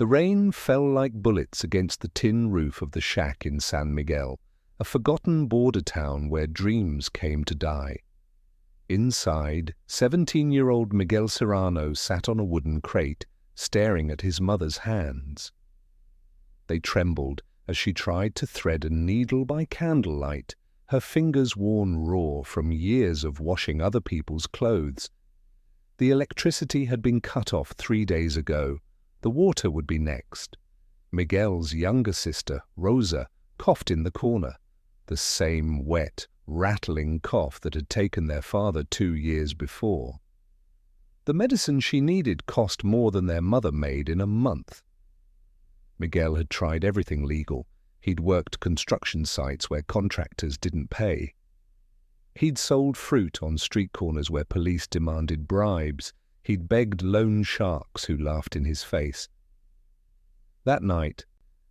The rain fell like bullets against the tin roof of the shack in San Miguel, a forgotten border town where dreams came to die. Inside, 17-year-old Miguel Serrano sat on a wooden crate, staring at his mother's hands. They trembled as she tried to thread a needle by candlelight, her fingers worn raw from years of washing other people's clothes. The electricity had been cut off 3 days ago. The water would be next. Miguel's younger sister, Rosa, coughed in the corner, the same wet, rattling cough that had taken their father 2 years before. The medicine she needed cost more than their mother made in a month. Miguel had tried everything legal. He'd worked construction sites where contractors didn't pay. He'd sold fruit on street corners where police demanded bribes. He'd begged loan sharks who laughed in his face. That night,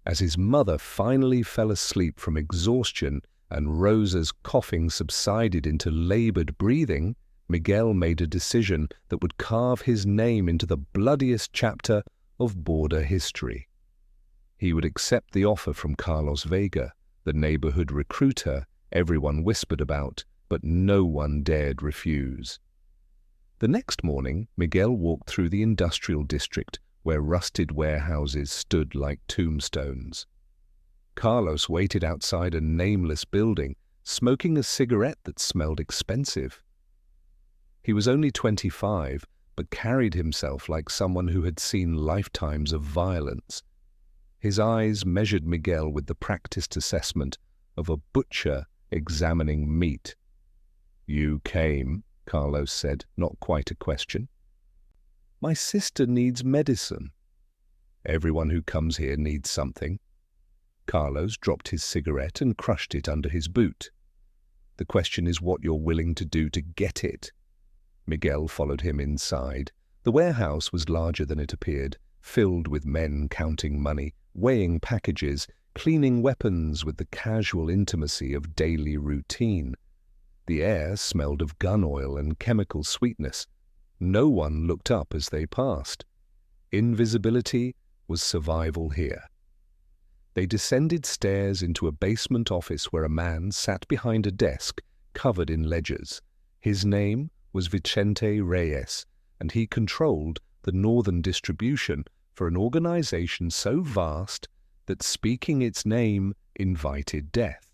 as his mother finally fell asleep from exhaustion and Rosa's coughing subsided into labored breathing, Miguel made a decision that would carve his name into the bloodiest chapter of border history. He would accept the offer from Carlos Vega, the neighborhood recruiter everyone whispered about, but no one dared refuse. The next morning, Miguel walked through the industrial district where rusted warehouses stood like tombstones. Carlos waited outside a nameless building, smoking a cigarette that smelled expensive. He was only 25, but carried himself like someone who had seen lifetimes of violence. His eyes measured Miguel with the practiced assessment of a butcher examining meat. "You came," Carlos said, not quite a question. "My sister needs medicine." "Everyone who comes here needs something." Carlos dropped his cigarette and crushed it under his boot. "The question is what you're willing to do to get it." Miguel followed him inside. The warehouse was larger than it appeared, filled with men counting money, weighing packages, cleaning weapons with the casual intimacy of daily routine. The air smelled of gun oil and chemical sweetness. No one looked up as they passed. Invisibility was survival here. They descended stairs into a basement office where a man sat behind a desk covered in ledgers. His name was Vicente Reyes, and he controlled the northern distribution for an organization so vast that speaking its name invited death.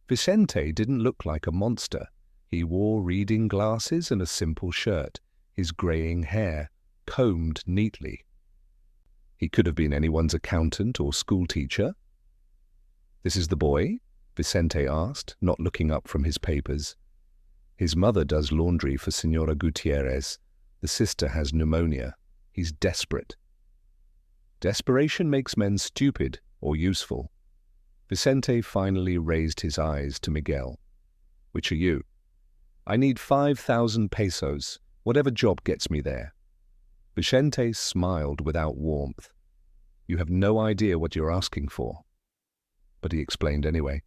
Vicente didn't look like a monster. He wore reading glasses and a simple shirt, his graying hair combed neatly. He could have been anyone's accountant or schoolteacher. "This is the boy?" Vicente asked, not looking up from his papers. "His mother does laundry for Senora Gutierrez. The sister has pneumonia. He's desperate." Desperation makes men stupid or useful. Vicente finally raised his eyes to Miguel. "Which are you?" "I need 5,000 pesos, whatever job gets me there." Vicente smiled without warmth. "You have no idea what you're asking for." But he explained anyway.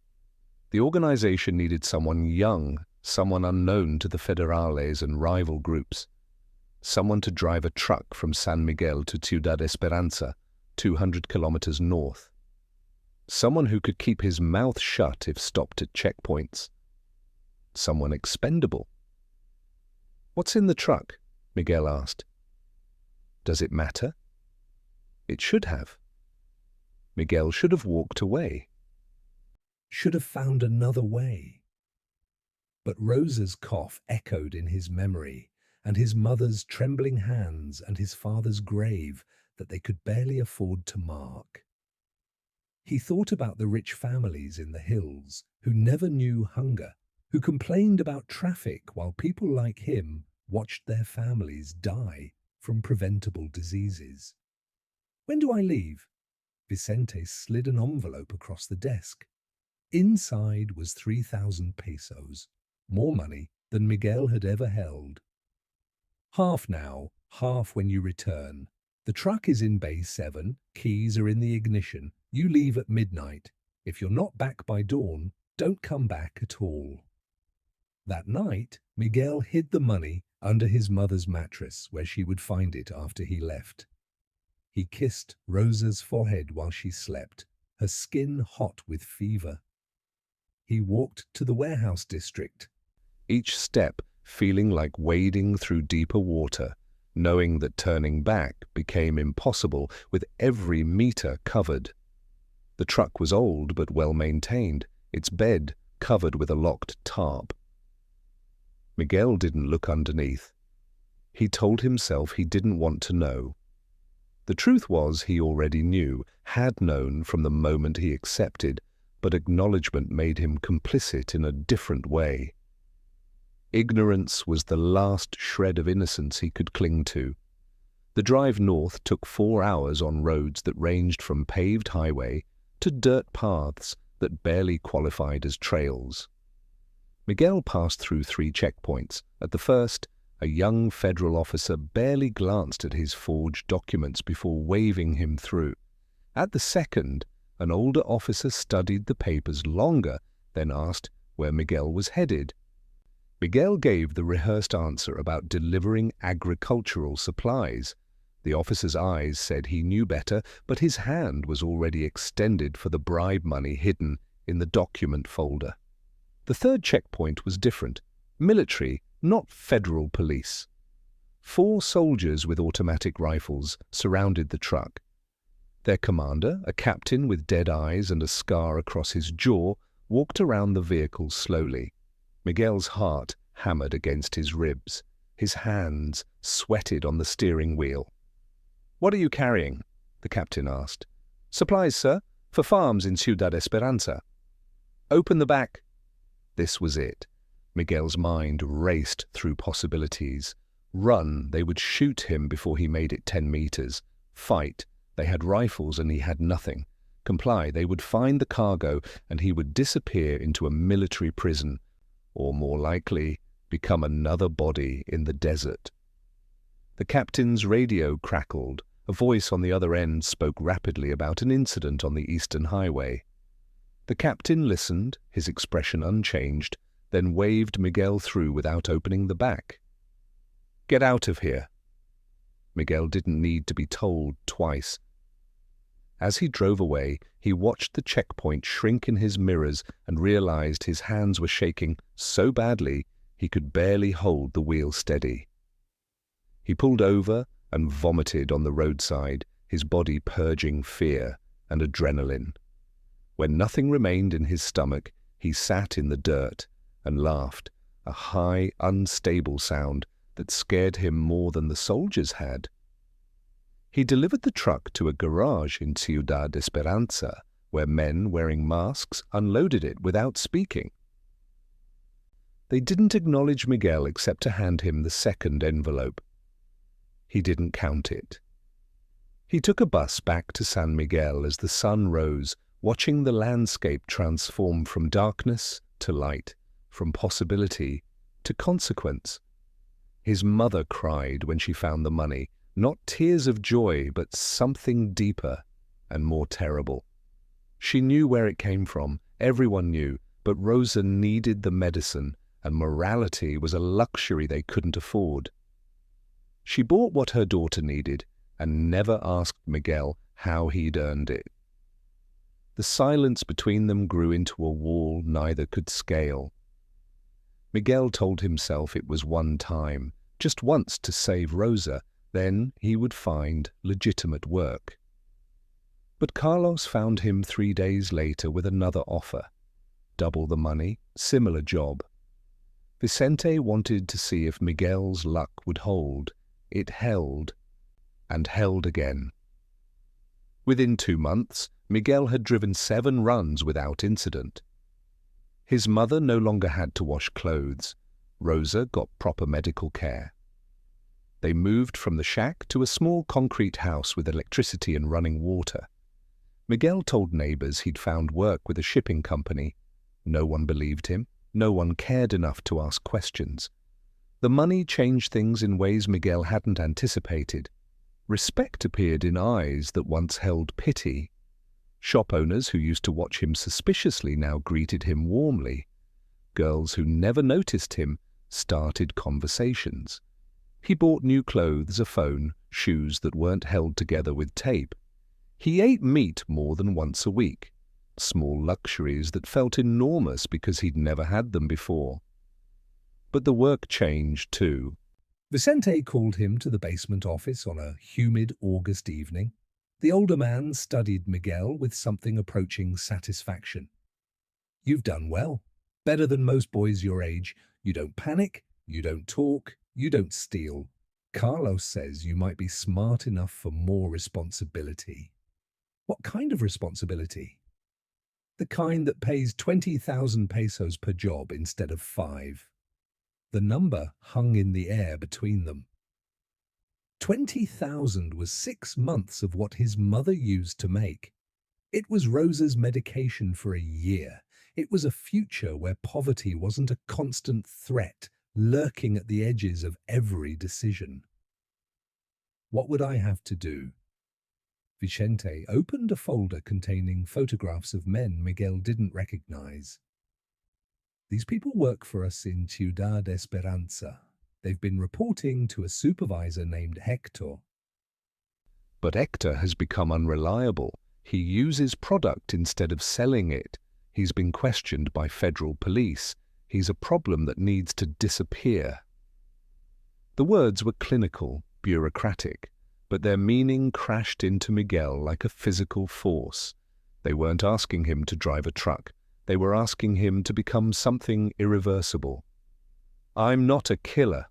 The organization needed someone young, someone unknown to the federales and rival groups. Someone to drive a truck from San Miguel to Ciudad Esperanza, 200 kilometers north. Someone who could keep his mouth shut if stopped at checkpoints. Someone expendable. "What's in the truck?" Miguel asked. "Does it matter?" It should have. Miguel should have walked away. Should have found another way. But Rosa's cough echoed in his memory, and his mother's trembling hands and his father's grave that they could barely afford to mark. He thought about the rich families in the hills who never knew hunger, who complained about traffic while people like him watched their families die from preventable diseases. "When do I leave?" Vicente slid an envelope across the desk. Inside was 3,000 pesos, more money than Miguel had ever held. "Half now, half when you return. The truck is in Bay 7, keys are in the ignition. You leave at midnight. If you're not back by dawn, don't come back at all." That night, Miguel hid the money under his mother's mattress where she would find it after he left. He kissed Rosa's forehead while she slept, her skin hot with fever. He walked to the warehouse district, each step feeling like wading through deeper water, knowing that turning back became impossible with every meter covered. The truck was old but well maintained, its bed covered with a locked tarp. Miguel didn't look underneath. He told himself he didn't want to know. The truth was he already knew, had known from the moment he accepted, but acknowledgement made him complicit in a different way. Ignorance was the last shred of innocence he could cling to. The drive north took 4 hours on roads that ranged from paved highway to dirt paths that barely qualified as trails. Miguel passed through 3 checkpoints. At the first, a young federal officer barely glanced at his forged documents before waving him through. At the second, an older officer studied the papers longer, then asked where Miguel was headed. Miguel gave the rehearsed answer about delivering agricultural supplies. The officer's eyes said he knew better, but his hand was already extended for the bribe money hidden in the document folder. The third checkpoint was different. Military, not federal police. 4 soldiers with automatic rifles surrounded the truck. Their commander, a captain with dead eyes and a scar across his jaw, walked around the vehicle slowly. Miguel's heart hammered against his ribs. His hands sweated on the steering wheel. "What are you carrying?" the captain asked. "Supplies, sir, for farms in Ciudad Esperanza." "Open the back." This was it. Miguel's mind raced through possibilities. Run, they would shoot him before he made it 10 meters. Fight, they had rifles and he had nothing. Comply, they would find the cargo and he would disappear into a military prison, or more likely, become another body in the desert. The captain's radio crackled. A voice on the other end spoke rapidly about an incident on the eastern highway. The captain listened, his expression unchanged, then waved Miguel through without opening the back. "Get out of here." Miguel didn't need to be told twice. As he drove away, he watched the checkpoint shrink in his mirrors and realized his hands were shaking so badly he could barely hold the wheel steady. He pulled over and vomited on the roadside, his body purging fear and adrenaline. When nothing remained in his stomach, he sat in the dirt and laughed, a high, unstable sound that scared him more than the soldiers had. He delivered the truck to a garage in Ciudad Esperanza, where men wearing masks unloaded it without speaking. They didn't acknowledge Miguel except to hand him the second envelope. He didn't count it. He took a bus back to San Miguel as the sun rose, watching the landscape transform from darkness to light, from possibility to consequence. His mother cried when she found the money, not tears of joy, but something deeper and more terrible. She knew where it came from, everyone knew, but Rosa needed the medicine, and morality was a luxury they couldn't afford. She bought what her daughter needed, and never asked Miguel how he'd earned it. The silence between them grew into a wall neither could scale. Miguel told himself it was one time, just once to save Rosa, then he would find legitimate work. But Carlos found him 3 days later with another offer. Double the money, similar job. Vicente wanted to see if Miguel's luck would hold. It held, and held again. Within 2 months, Miguel had driven 7 runs without incident. His mother no longer had to wash clothes. Rosa got proper medical care. They moved from the shack to a small concrete house with electricity and running water. Miguel told neighbors he'd found work with a shipping company. No one believed him. No one cared enough to ask questions. The money changed things in ways Miguel hadn't anticipated. Respect appeared in eyes that once held pity. Shop owners who used to watch him suspiciously now greeted him warmly. Girls who never noticed him started conversations. He bought new clothes, a phone, shoes that weren't held together with tape. He ate meat more than once a week, small luxuries that felt enormous because he'd never had them before. But the work changed too. Vicente called him to the basement office on a humid August evening. The older man studied Miguel with something approaching satisfaction. "You've done well. Better than most boys your age. You don't panic, you don't talk, you don't steal. Carlos says you might be smart enough for more responsibility." "What kind of responsibility?" "The kind that pays 20,000 pesos per job instead of 5. The number hung in the air between them. 20,000 was 6 months of what his mother used to make. It was Rosa's medication for a year. It was a future where poverty wasn't a constant threat lurking at the edges of every decision. What would I have to do? Vicente opened a folder containing photographs of men Miguel didn't recognize. "These people work for us in Ciudad Esperanza. They've been reporting to a supervisor named Hector." "But Hector has become unreliable. He uses product instead of selling it. He's been questioned by federal police. He's a problem that needs to disappear." The words were clinical, bureaucratic, but their meaning crashed into Miguel like a physical force. They weren't asking him to drive a truck. They were asking him to become something irreversible. "I'm not a killer."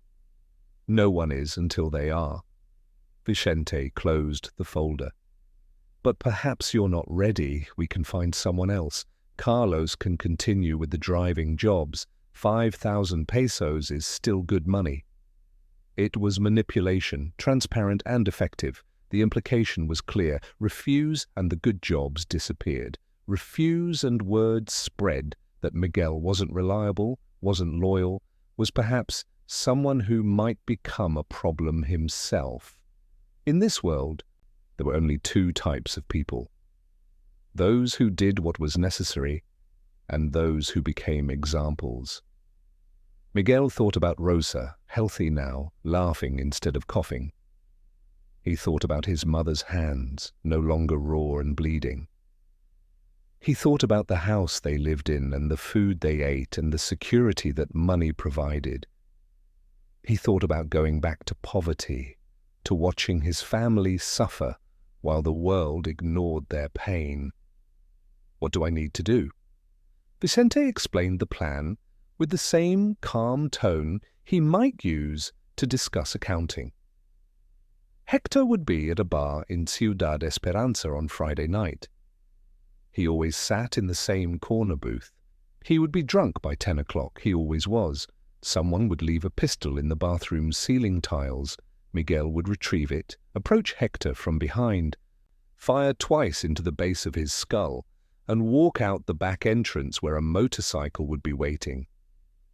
"No one is until they are." Vicente closed the folder. "But perhaps you're not ready. We can find someone else. Carlos can continue with the driving jobs. 5,000 pesos is still good money." It was manipulation, transparent and effective. The implication was clear. Refuse and the good jobs disappeared. Refuse and word spread that Miguel wasn't reliable, wasn't loyal, was perhaps someone who might become a problem himself. In this world, there were only 2 types of people: those who did what was necessary and those who became examples. Miguel thought about Rosa, healthy now, laughing instead of coughing. He thought about his mother's hands, no longer raw and bleeding. He thought about the house they lived in and the food they ate and the security that money provided. He thought about going back to poverty, to watching his family suffer while the world ignored their pain. "What do I need to do?" Vicente explained the plan with the same calm tone he might use to discuss accounting. Hector would be at a bar in Ciudad Esperanza on Friday night. He always sat in the same corner booth. He would be drunk by 10 o'clock, he always was. Someone would leave a pistol in the bathroom ceiling tiles. Miguel would retrieve it, approach Hector from behind, fire twice into the base of his skull, and walk out the back entrance where a motorcycle would be waiting.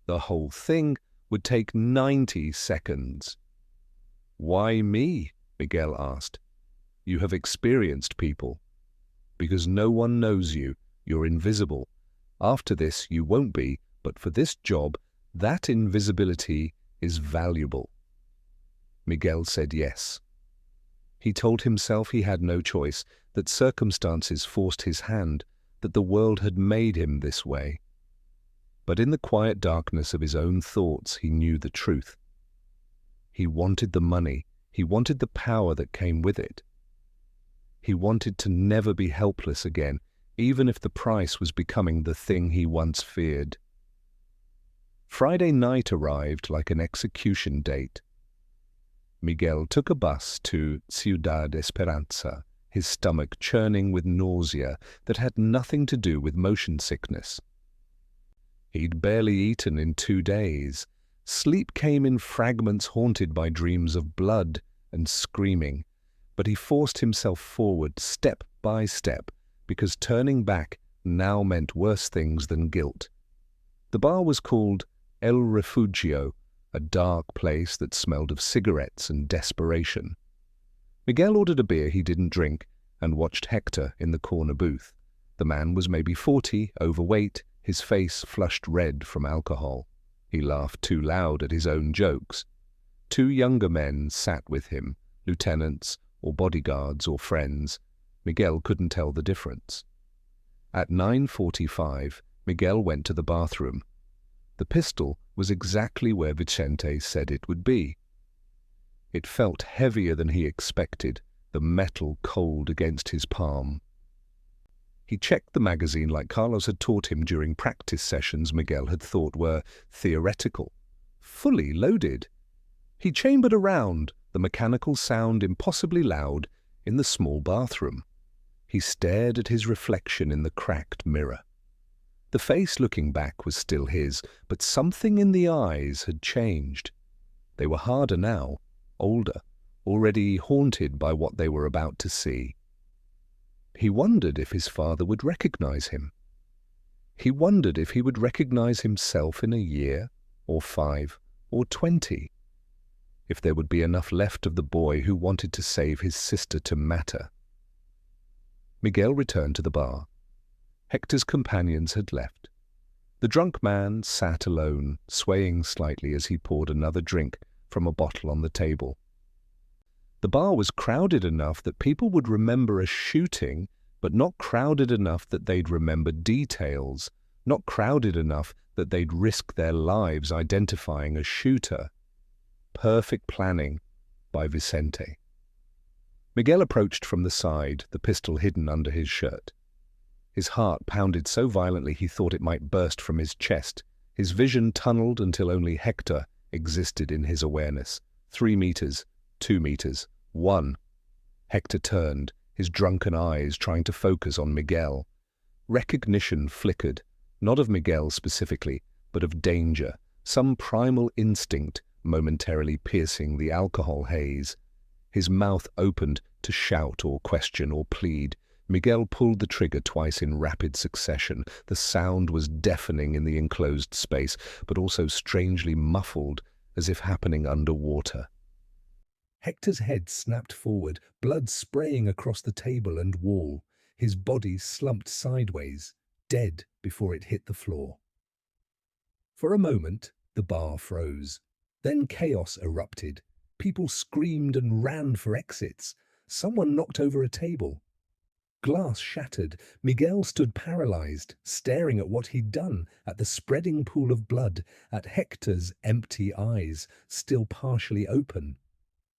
The whole thing would take 90 seconds. "Why me?" Miguel asked. "You have experienced people. Because no one knows you, you're invisible. After this, you won't be, but for this job, that invisibility is valuable." Miguel said yes. He told himself he had no choice, that circumstances forced his hand, that the world had made him this way. But in the quiet darkness of his own thoughts, he knew the truth. He wanted the money. He wanted the power that came with it. He wanted to never be helpless again, even if the price was becoming the thing he once feared. Friday night arrived like an execution date. Miguel took a bus to Ciudad Esperanza, his stomach churning with nausea that had nothing to do with motion sickness. He'd barely eaten in 2 days. Sleep came in fragments haunted by dreams of blood and screaming. But he forced himself forward step by step, because turning back now meant worse things than guilt. The bar was called El Refugio, a dark place that smelled of cigarettes and desperation. Miguel ordered a beer he didn't drink and watched Hector in the corner booth. The man was maybe 40, overweight, his face flushed red from alcohol. He laughed too loud at his own jokes. 2 younger men sat with him, lieutenants or bodyguards or friends. Miguel couldn't tell the difference. At 9:45, Miguel went to the bathroom. The pistol was exactly where Vicente said it would be. It felt heavier than he expected, the metal cold against his palm. He checked the magazine like Carlos had taught him during practice sessions Miguel had thought were theoretical. Fully loaded. He chambered around, the mechanical sound impossibly loud, in the small bathroom. He stared at his reflection in the cracked mirror. The face looking back was still his, but something in the eyes had changed. They were harder now, older, already haunted by what they were about to see. He wondered if his father would recognize him. He wondered if he would recognize himself in a year, or 5, or 20. If there would be enough left of the boy who wanted to save his sister to matter. Miguel returned to the bar. Hector's companions had left. The drunk man sat alone, swaying slightly as he poured another drink from a bottle on the table. The bar was crowded enough that people would remember a shooting, but not crowded enough that they'd remember details, not crowded enough that they'd risk their lives identifying a shooter. Perfect planning by Vicente. Miguel approached from the side, the pistol hidden under his shirt. His heart pounded so violently he thought it might burst from his chest. His vision tunneled until only Hector existed in his awareness. 3 meters, 2 meters, 1. Hector turned, his drunken eyes trying to focus on Miguel. Recognition flickered, not of Miguel specifically, but of danger, some primal instinct momentarily piercing the alcohol haze. His mouth opened to shout or question or plead. Miguel pulled the trigger twice in rapid succession. The sound was deafening in the enclosed space, but also strangely muffled, as if happening underwater. Hector's head snapped forward, blood spraying across the table and wall. His body slumped sideways, dead before it hit the floor. For a moment, the bar froze. Then chaos erupted. People screamed and ran for exits. Someone knocked over a table. Glass shattered. Miguel stood paralyzed, staring at what he'd done, at the spreading pool of blood, at Hector's empty eyes, still partially open.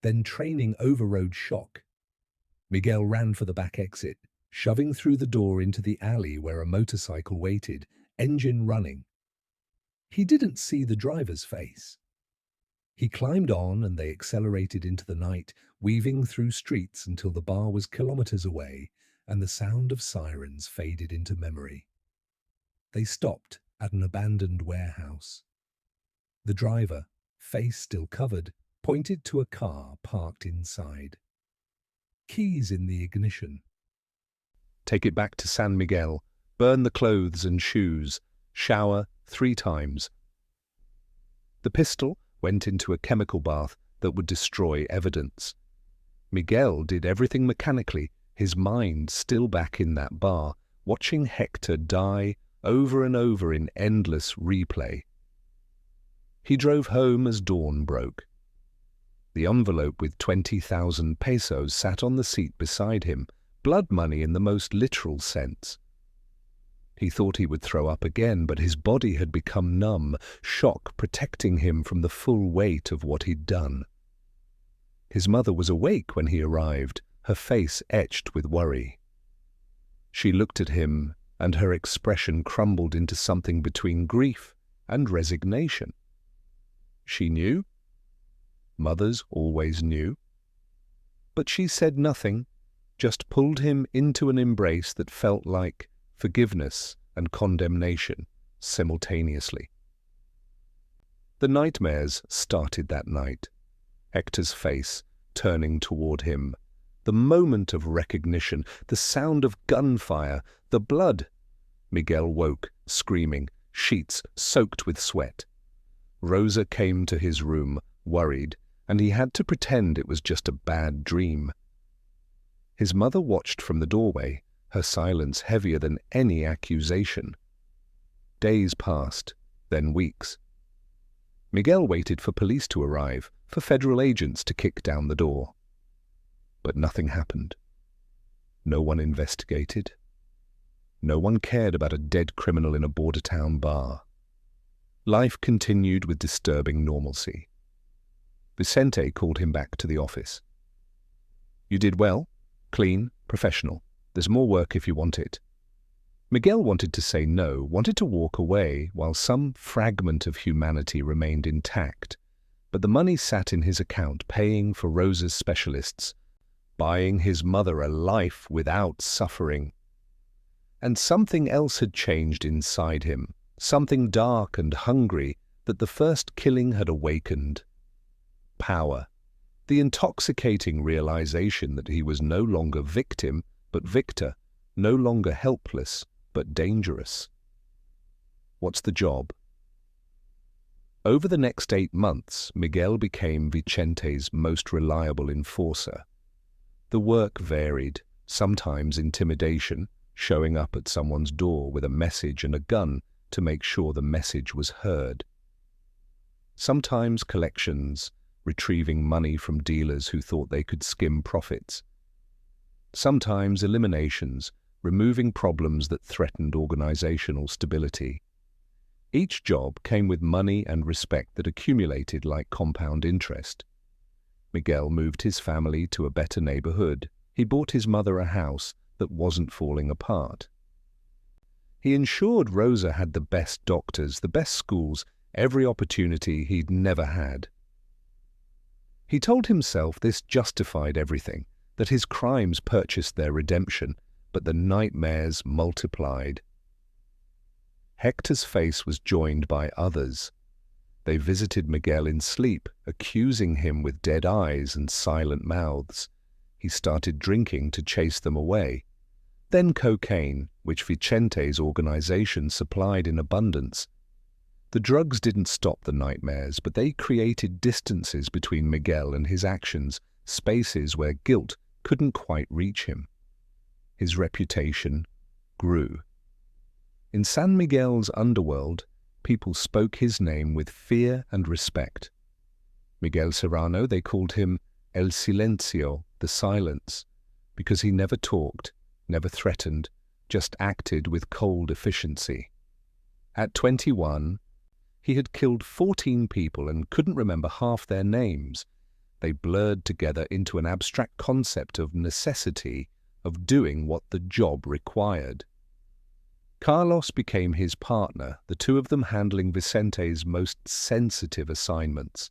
Then training overrode shock. Miguel ran for the back exit, shoving through the door into the alley where a motorcycle waited, engine running. He didn't see the driver's face. He climbed on and they accelerated into the night, weaving through streets until the bar was kilometers away and the sound of sirens faded into memory. They stopped at an abandoned warehouse. The driver, face still covered, pointed to a car parked inside. Keys in the ignition. Take it back to San Miguel, burn the clothes and shoes, shower 3 times. The pistol went into a chemical bath that would destroy evidence. Miguel did everything mechanically, his mind still back in that bar, watching Hector die over and over in endless replay. He drove home as dawn broke. The envelope with 20,000 pesos sat on the seat beside him, blood money in the most literal sense. He thought he would throw up again, but his body had become numb, shock protecting him from the full weight of what he'd done. His mother was awake when he arrived, her face etched with worry. She looked at him, and her expression crumbled into something between grief and resignation. She knew. Mothers always knew. But she said nothing, just pulled him into an embrace that felt like forgiveness and condemnation simultaneously. The nightmares started that night. Hector's face turning toward him, the moment of recognition, the sound of gunfire, the blood. Miguel woke, screaming, sheets soaked with sweat. Rosa came to his room, worried, and he had to pretend it was just a bad dream. His mother watched from the doorway, her silence heavier than any accusation. Days passed, then weeks. Miguel waited for police to arrive, for federal agents to kick down the door. But nothing happened. No one investigated. No one cared about a dead criminal in a border town bar. Life continued with disturbing normalcy. Vicente called him back to the office. "You did well, clean, professional. There's more work if you want it." Miguel wanted to say no, wanted to walk away while some fragment of humanity remained intact, but the money sat in his account paying for Rosa's specialists, buying his mother a life without suffering. And something else had changed inside him, something dark and hungry that the first killing had awakened. Power. The intoxicating realization that he was no longer victim, but victor, no longer helpless, but dangerous. What's the job? Over the next 8 months, Miguel became Vicente's most reliable enforcer. The work varied, sometimes intimidation, showing up at someone's door with a message and a gun to make sure the message was heard. Sometimes collections, retrieving money from dealers who thought they could skim profits. Sometimes eliminations, removing problems that threatened organizational stability. Each job came with money and respect that accumulated like compound interest. Miguel moved his family to a better neighborhood. He bought his mother a house that wasn't falling apart. He ensured Rosa had the best doctors, the best schools, every opportunity he'd never had. He told himself this justified everything, that his crimes purchased their redemption, but the nightmares multiplied. Hector's face was joined by others. They visited Miguel in sleep, accusing him with dead eyes and silent mouths. He started drinking to chase them away. Then cocaine, which Vicente's organization supplied in abundance. The drugs didn't stop the nightmares, but they created distances between Miguel and his actions, spaces where guilt couldn't quite reach him. His reputation grew. In San Miguel's underworld, people spoke his name with fear and respect. Miguel Serrano, they called him El Silencio, the silence, because he never talked, never threatened, just acted with cold efficiency. At 21, he had killed 14 people and couldn't remember half their names. They blurred together into an abstract concept of necessity, of doing what the job required. Carlos became his partner, the two of them handling Vicente's most sensitive assignments.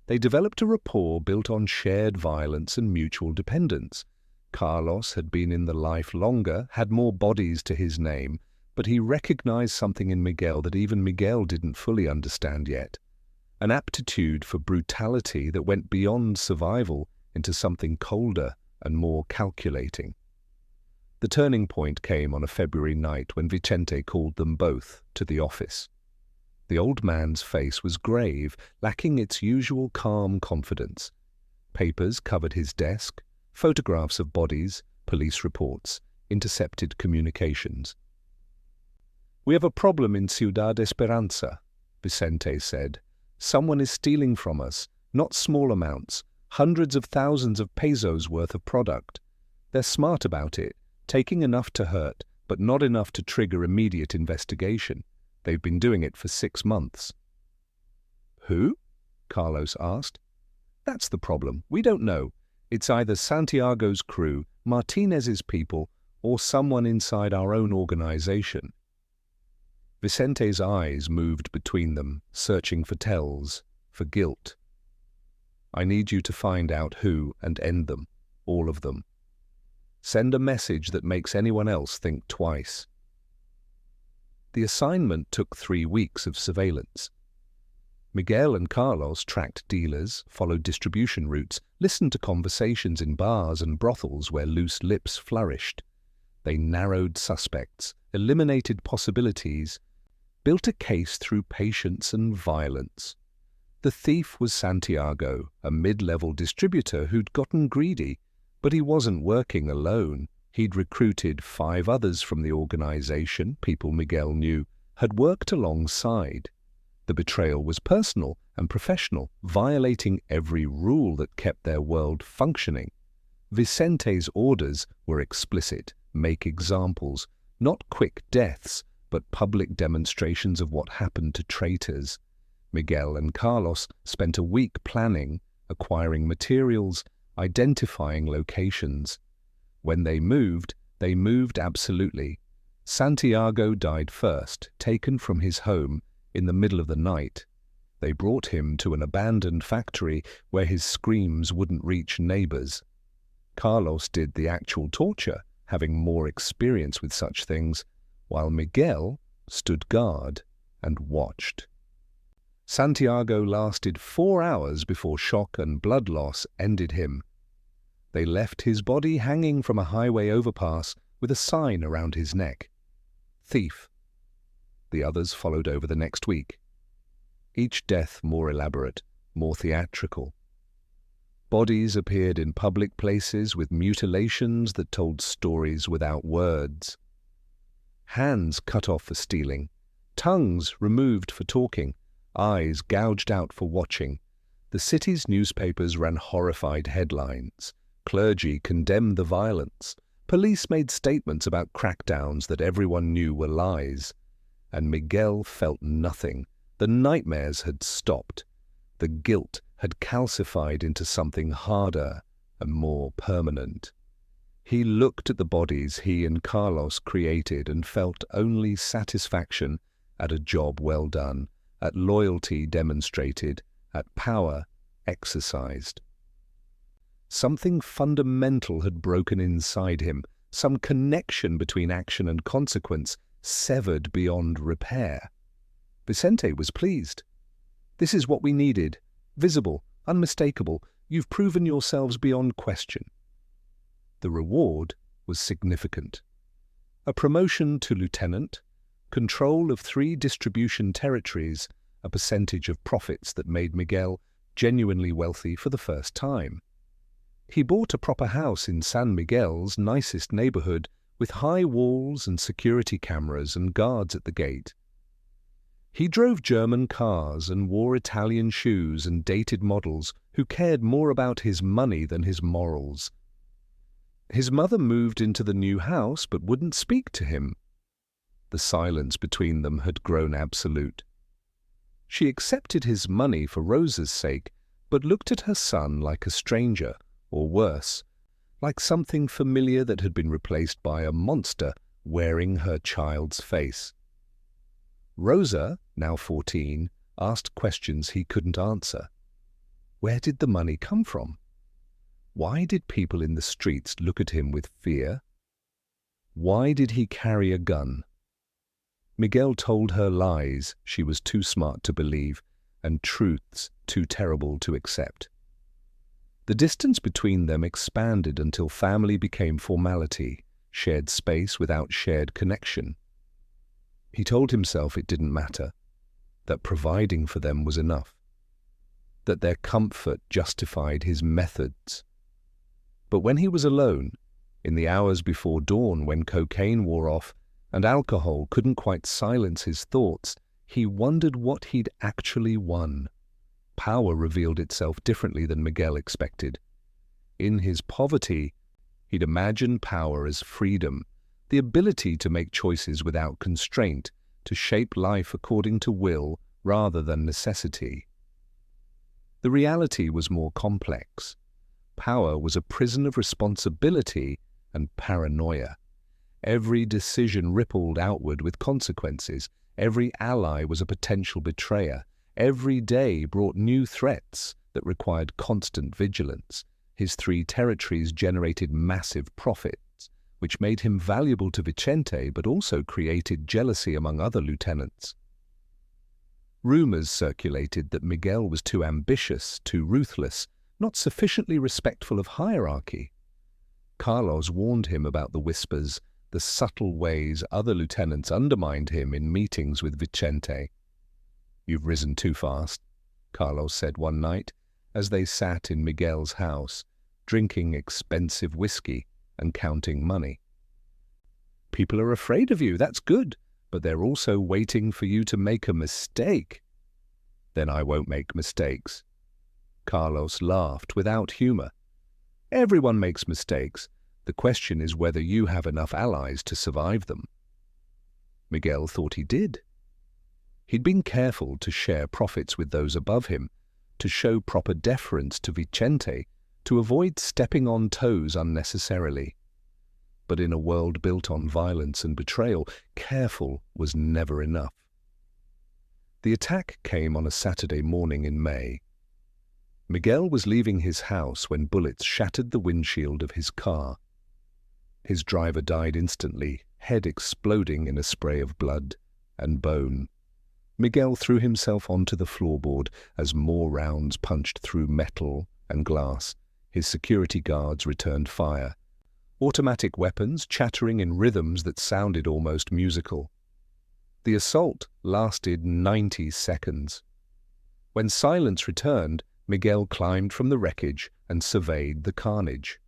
They developed a rapport built on shared violence and mutual dependence. Carlos had been in the life longer, had more bodies to his name, but he recognized something in Miguel that even Miguel didn't fully understand yet. An aptitude for brutality that went beyond survival into something colder and more calculating. The turning point came on a February night when Vicente called them both to the office. The old man's face was grave, lacking its usual calm confidence. Papers covered his desk, photographs of bodies, police reports, intercepted communications. "We have a problem in Ciudad Esperanza," Vicente said. "Someone is stealing from us, not small amounts, hundreds of thousands of pesos worth of product. They're smart about it, taking enough to hurt, but not enough to trigger immediate investigation. They've been doing it for 6 months. "Who?" Carlos asked. "That's the problem. We don't know. It's either Santiago's crew, Martinez's people, or someone inside our own organization." Vicente's eyes moved between them, searching for tells, for guilt. "I need you to find out who and end them, all of them. Send a message that makes anyone else think twice." The assignment took 3 weeks of surveillance. Miguel and Carlos tracked dealers, followed distribution routes, listened to conversations in bars and brothels where loose lips flourished. They narrowed suspects, eliminated possibilities, built a case through patience and violence. The thief was Santiago, a mid-level distributor who'd gotten greedy, but he wasn't working alone. He'd recruited 5 others from the organization, people Miguel knew, had worked alongside. The betrayal was personal and professional, violating every rule that kept their world functioning. Vicente's orders were explicit: make examples, not quick deaths, but public demonstrations of what happened to traitors. Miguel and Carlos spent a week planning, acquiring materials, identifying locations. When they moved absolutely. Santiago died first, taken from his home in the middle of the night. They brought him to an abandoned factory where his screams wouldn't reach neighbors. Carlos did the actual torture, having more experience with such things, while Miguel stood guard and watched. Santiago lasted 4 hours before shock and blood loss ended him. They left his body hanging from a highway overpass with a sign around his neck: thief. The others followed over the next week. Each death more elaborate, more theatrical. Bodies appeared in public places with mutilations that told stories without words. Hands cut off for stealing, tongues removed for talking, eyes gouged out for watching. The city's newspapers ran horrified headlines. Clergy condemned the violence. Police made statements about crackdowns that everyone knew were lies. And Miguel felt nothing. The nightmares had stopped. The guilt had calcified into something harder and more permanent. He looked at the bodies he and Carlos created and felt only satisfaction at a job well done, at loyalty demonstrated, at power exercised. Something fundamental had broken inside him, some connection between action and consequence severed beyond repair. Vicente was pleased. This is what we needed. Visible, unmistakable, you've proven yourselves beyond question. The reward was significant. A promotion to lieutenant, control of 3 distribution territories, a percentage of profits that made Miguel genuinely wealthy for the first time. He bought a proper house in San Miguel's nicest neighborhood with high walls and security cameras and guards at the gate. He drove German cars and wore Italian shoes and dated models who cared more about his money than his morals. His mother moved into the new house but wouldn't speak to him. The silence between them had grown absolute. She accepted his money for Rosa's sake, but looked at her son like a stranger, or worse, like something familiar that had been replaced by a monster wearing her child's face. Rosa, now 14, asked questions he couldn't answer. Where did the money come from? Why did people in the streets look at him with fear? Why did he carry a gun? Miguel told her lies she was too smart to believe, and truths too terrible to accept. The distance between them expanded until family became formality, shared space without shared connection. He told himself it didn't matter, that providing for them was enough, that their comfort justified his methods. But when he was alone, in the hours before dawn when cocaine wore off and alcohol couldn't quite silence his thoughts, he wondered what he'd actually won. Power revealed itself differently than Miguel expected. In his poverty, he'd imagined power as freedom, the ability to make choices without constraint, to shape life according to will rather than necessity. The reality was more complex. Power was a prison of responsibility and paranoia. Every decision rippled outward with consequences. Every ally was a potential betrayer. Every day brought new threats that required constant vigilance. His 3 territories generated massive profits, which made him valuable to Vicente but also created jealousy among other lieutenants. Rumors circulated that Miguel was too ambitious, too ruthless, not sufficiently respectful of hierarchy. Carlos warned him about the whispers, the subtle ways other lieutenants undermined him in meetings with Vicente. "You've risen too fast," Carlos said one night, as they sat in Miguel's house, drinking expensive whiskey and counting money. "People are afraid of you, that's good, but they're also waiting for you to make a mistake." Then I won't make mistakes. Carlos laughed without humor. Everyone makes mistakes. The question is whether you have enough allies to survive them. Miguel thought he did. He'd been careful to share profits with those above him, to show proper deference to Vicente, to avoid stepping on toes unnecessarily. But in a world built on violence and betrayal, careful was never enough. The attack came on a Saturday morning in May. Miguel was leaving his house when bullets shattered the windshield of his car. His driver died instantly, head exploding in a spray of blood and bone. Miguel threw himself onto the floorboard as more rounds punched through metal and glass. His security guards returned fire, automatic weapons chattering in rhythms that sounded almost musical. The assault lasted 90 seconds. When silence returned, Miguel climbed from the wreckage and surveyed the carnage.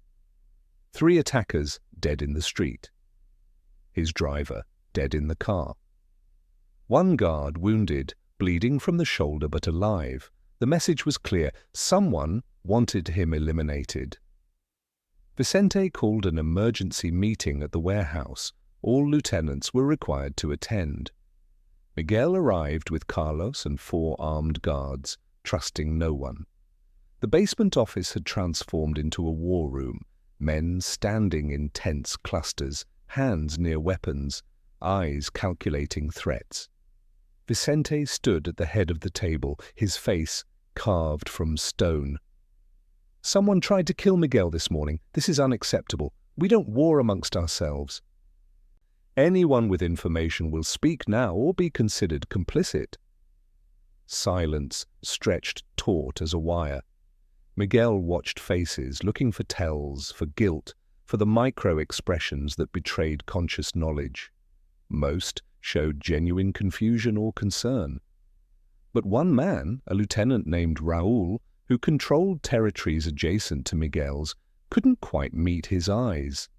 3 attackers dead in the street. His driver dead in the car. 1 guard wounded, bleeding from the shoulder but alive. The message was clear. Someone wanted him eliminated. Vicente called an emergency meeting at the warehouse. All lieutenants were required to attend. Miguel arrived with Carlos and 4 armed guards, trusting no one. The basement office had transformed into a war room, men standing in tense clusters, hands near weapons, eyes calculating threats. Vicente stood at the head of the table, his face carved from stone. Someone tried to kill Miguel this morning. This is unacceptable. We don't war amongst ourselves. Anyone with information will speak now or be considered complicit. Silence stretched taut as a wire. Miguel watched faces, looking for tells, for guilt, for the micro-expressions that betrayed conscious knowledge. Most showed genuine confusion or concern. But one man, a lieutenant named Raúl, who controlled territories adjacent to Miguel's, couldn't quite meet his eyes.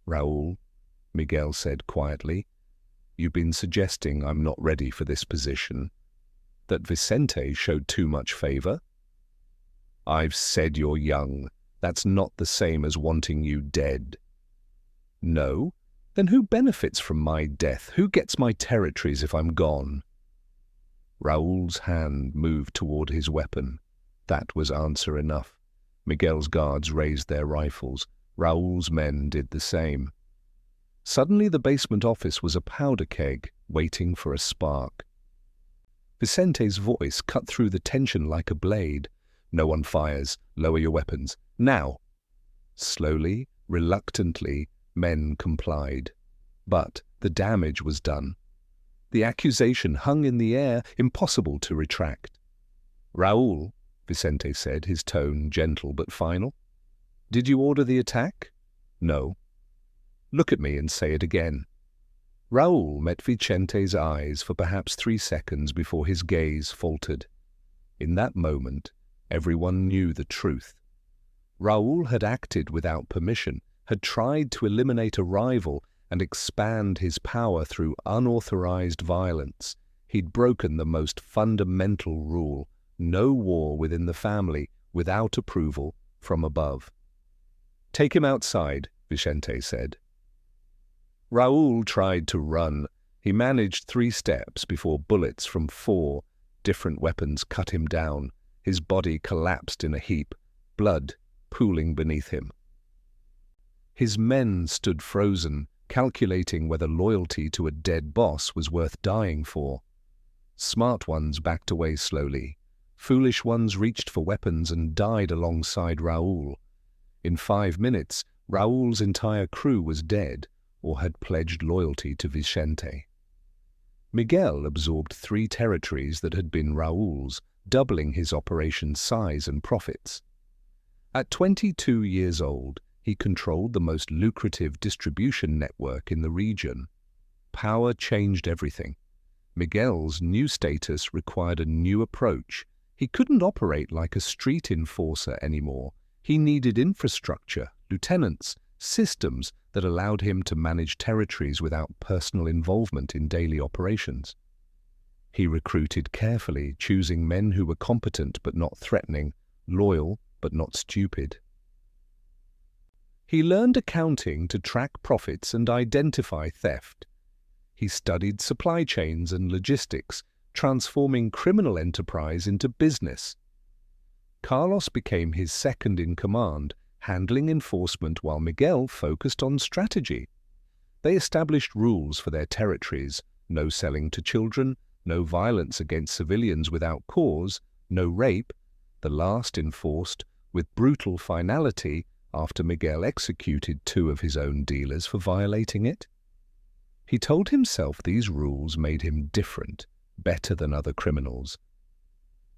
"Raúl," Miguel said quietly, "you've been suggesting I'm not ready for this position. That Vicente showed too much favor?" "I've said you're young. That's not the same as wanting you dead." "No? Then who benefits from my death? Who gets my territories if I'm gone?" Raúl's hand moved toward his weapon. That was answer enough. Miguel's guards raised their rifles. Raúl's men did the same. Suddenly the basement office was a powder keg, waiting for a spark. Vicente's voice cut through the tension like a blade. "No one fires. Lower your weapons. Now!" Slowly, reluctantly, men complied. But the damage was done. The accusation hung in the air, impossible to retract. "Raúl," Vicente said, his tone gentle but final, "did you order the attack?" "No." "Look at me and say it again." Raúl met Vicente's eyes for perhaps 3 seconds before his gaze faltered. In that moment, everyone knew the truth. Raúl had acted without permission, had tried to eliminate a rival and expand his power through unauthorized violence. He'd broken the most fundamental rule: no war within the family without approval from above. "Take him outside," Vicente said. Raúl tried to run. He managed 3 steps before bullets from 4 different weapons cut him down. His body collapsed in a heap, blood pooling beneath him. His men stood frozen, calculating whether loyalty to a dead boss was worth dying for. Smart ones backed away slowly. Foolish ones reached for weapons and died alongside Raúl. In 5 minutes, Raúl's entire crew was dead or had pledged loyalty to Vicente. Miguel absorbed 3 territories that had been Raúl's, doubling his operation's size and profits. At 22 years old, he controlled the most lucrative distribution network in the region. Power changed everything. Miguel's new status required a new approach. He couldn't operate like a street enforcer anymore. He needed infrastructure, lieutenants, systems that allowed him to manage territories without personal involvement in daily operations. He recruited carefully, choosing men who were competent but not threatening, loyal but not stupid. He learned accounting to track profits and identify theft. He studied supply chains and logistics, transforming criminal enterprise into business. Carlos became his second in command, handling enforcement while Miguel focused on strategy. They established rules for their territories: no selling to children, no violence against civilians without cause, no rape, the last enforced with brutal finality after Miguel executed 2 of his own dealers for violating it. He told himself these rules made him different, better than other criminals.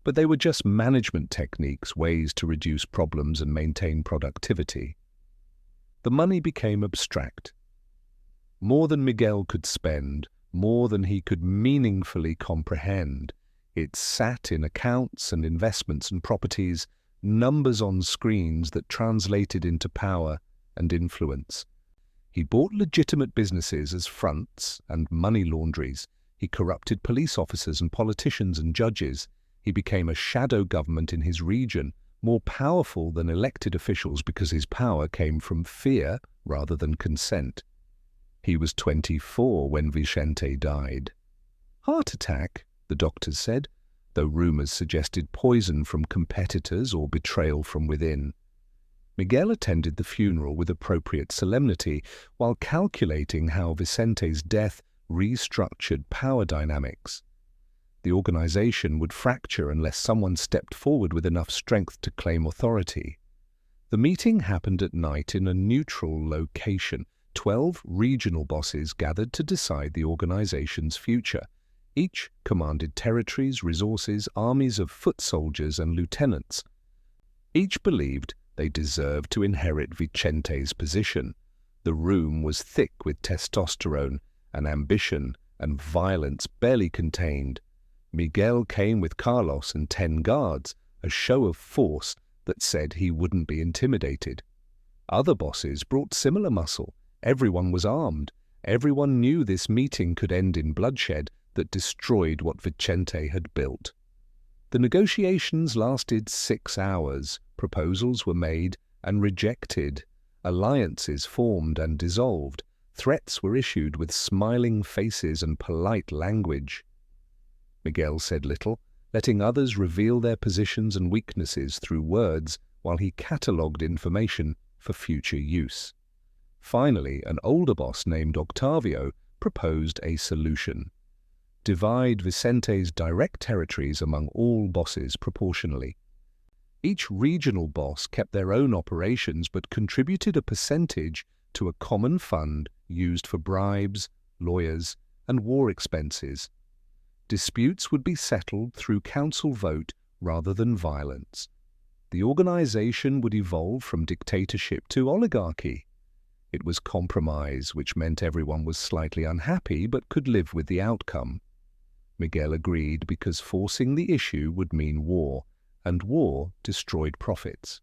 But they were just management techniques, ways to reduce problems and maintain productivity. The money became abstract. More than Miguel could spend, more than he could meaningfully comprehend. It sat in accounts and investments and properties, numbers on screens that translated into power and influence. He bought legitimate businesses as fronts and money laundries. He corrupted police officers and politicians and judges. He became a shadow government in his region, more powerful than elected officials because his power came from fear rather than consent. He was 24 when Vicente died. Heart attack, the doctors said, though rumors suggested poison from competitors or betrayal from within. Miguel attended the funeral with appropriate solemnity, while calculating how Vicente's death restructured power dynamics. The organization would fracture unless someone stepped forward with enough strength to claim authority. The meeting happened at night in a neutral location. 12 regional bosses gathered to decide the organization's future. Each commanded territories, resources, armies of foot soldiers and lieutenants. Each believed they deserved to inherit Vicente's position. The room was thick with testosterone, and ambition and violence barely contained. Miguel came with Carlos and 10 guards, a show of force that said he wouldn't be intimidated. Other bosses brought similar muscle. Everyone was armed. Everyone knew this meeting could end in bloodshed that destroyed what Vicente had built. The negotiations lasted 6 hours. Proposals were made and rejected. Alliances formed and dissolved. Threats were issued with smiling faces and polite language. Miguel said little, letting others reveal their positions and weaknesses through words while he catalogued information for future use. Finally, an older boss named Octavio proposed a solution. Divide Vicente's direct territories among all bosses proportionally. Each regional boss kept their own operations but contributed a percentage to a common fund used for bribes, lawyers, and war expenses. Disputes would be settled through council vote rather than violence. The organization would evolve from dictatorship to oligarchy. It was compromise, which meant everyone was slightly unhappy but could live with the outcome. Miguel agreed because forcing the issue would mean war, and war destroyed profits.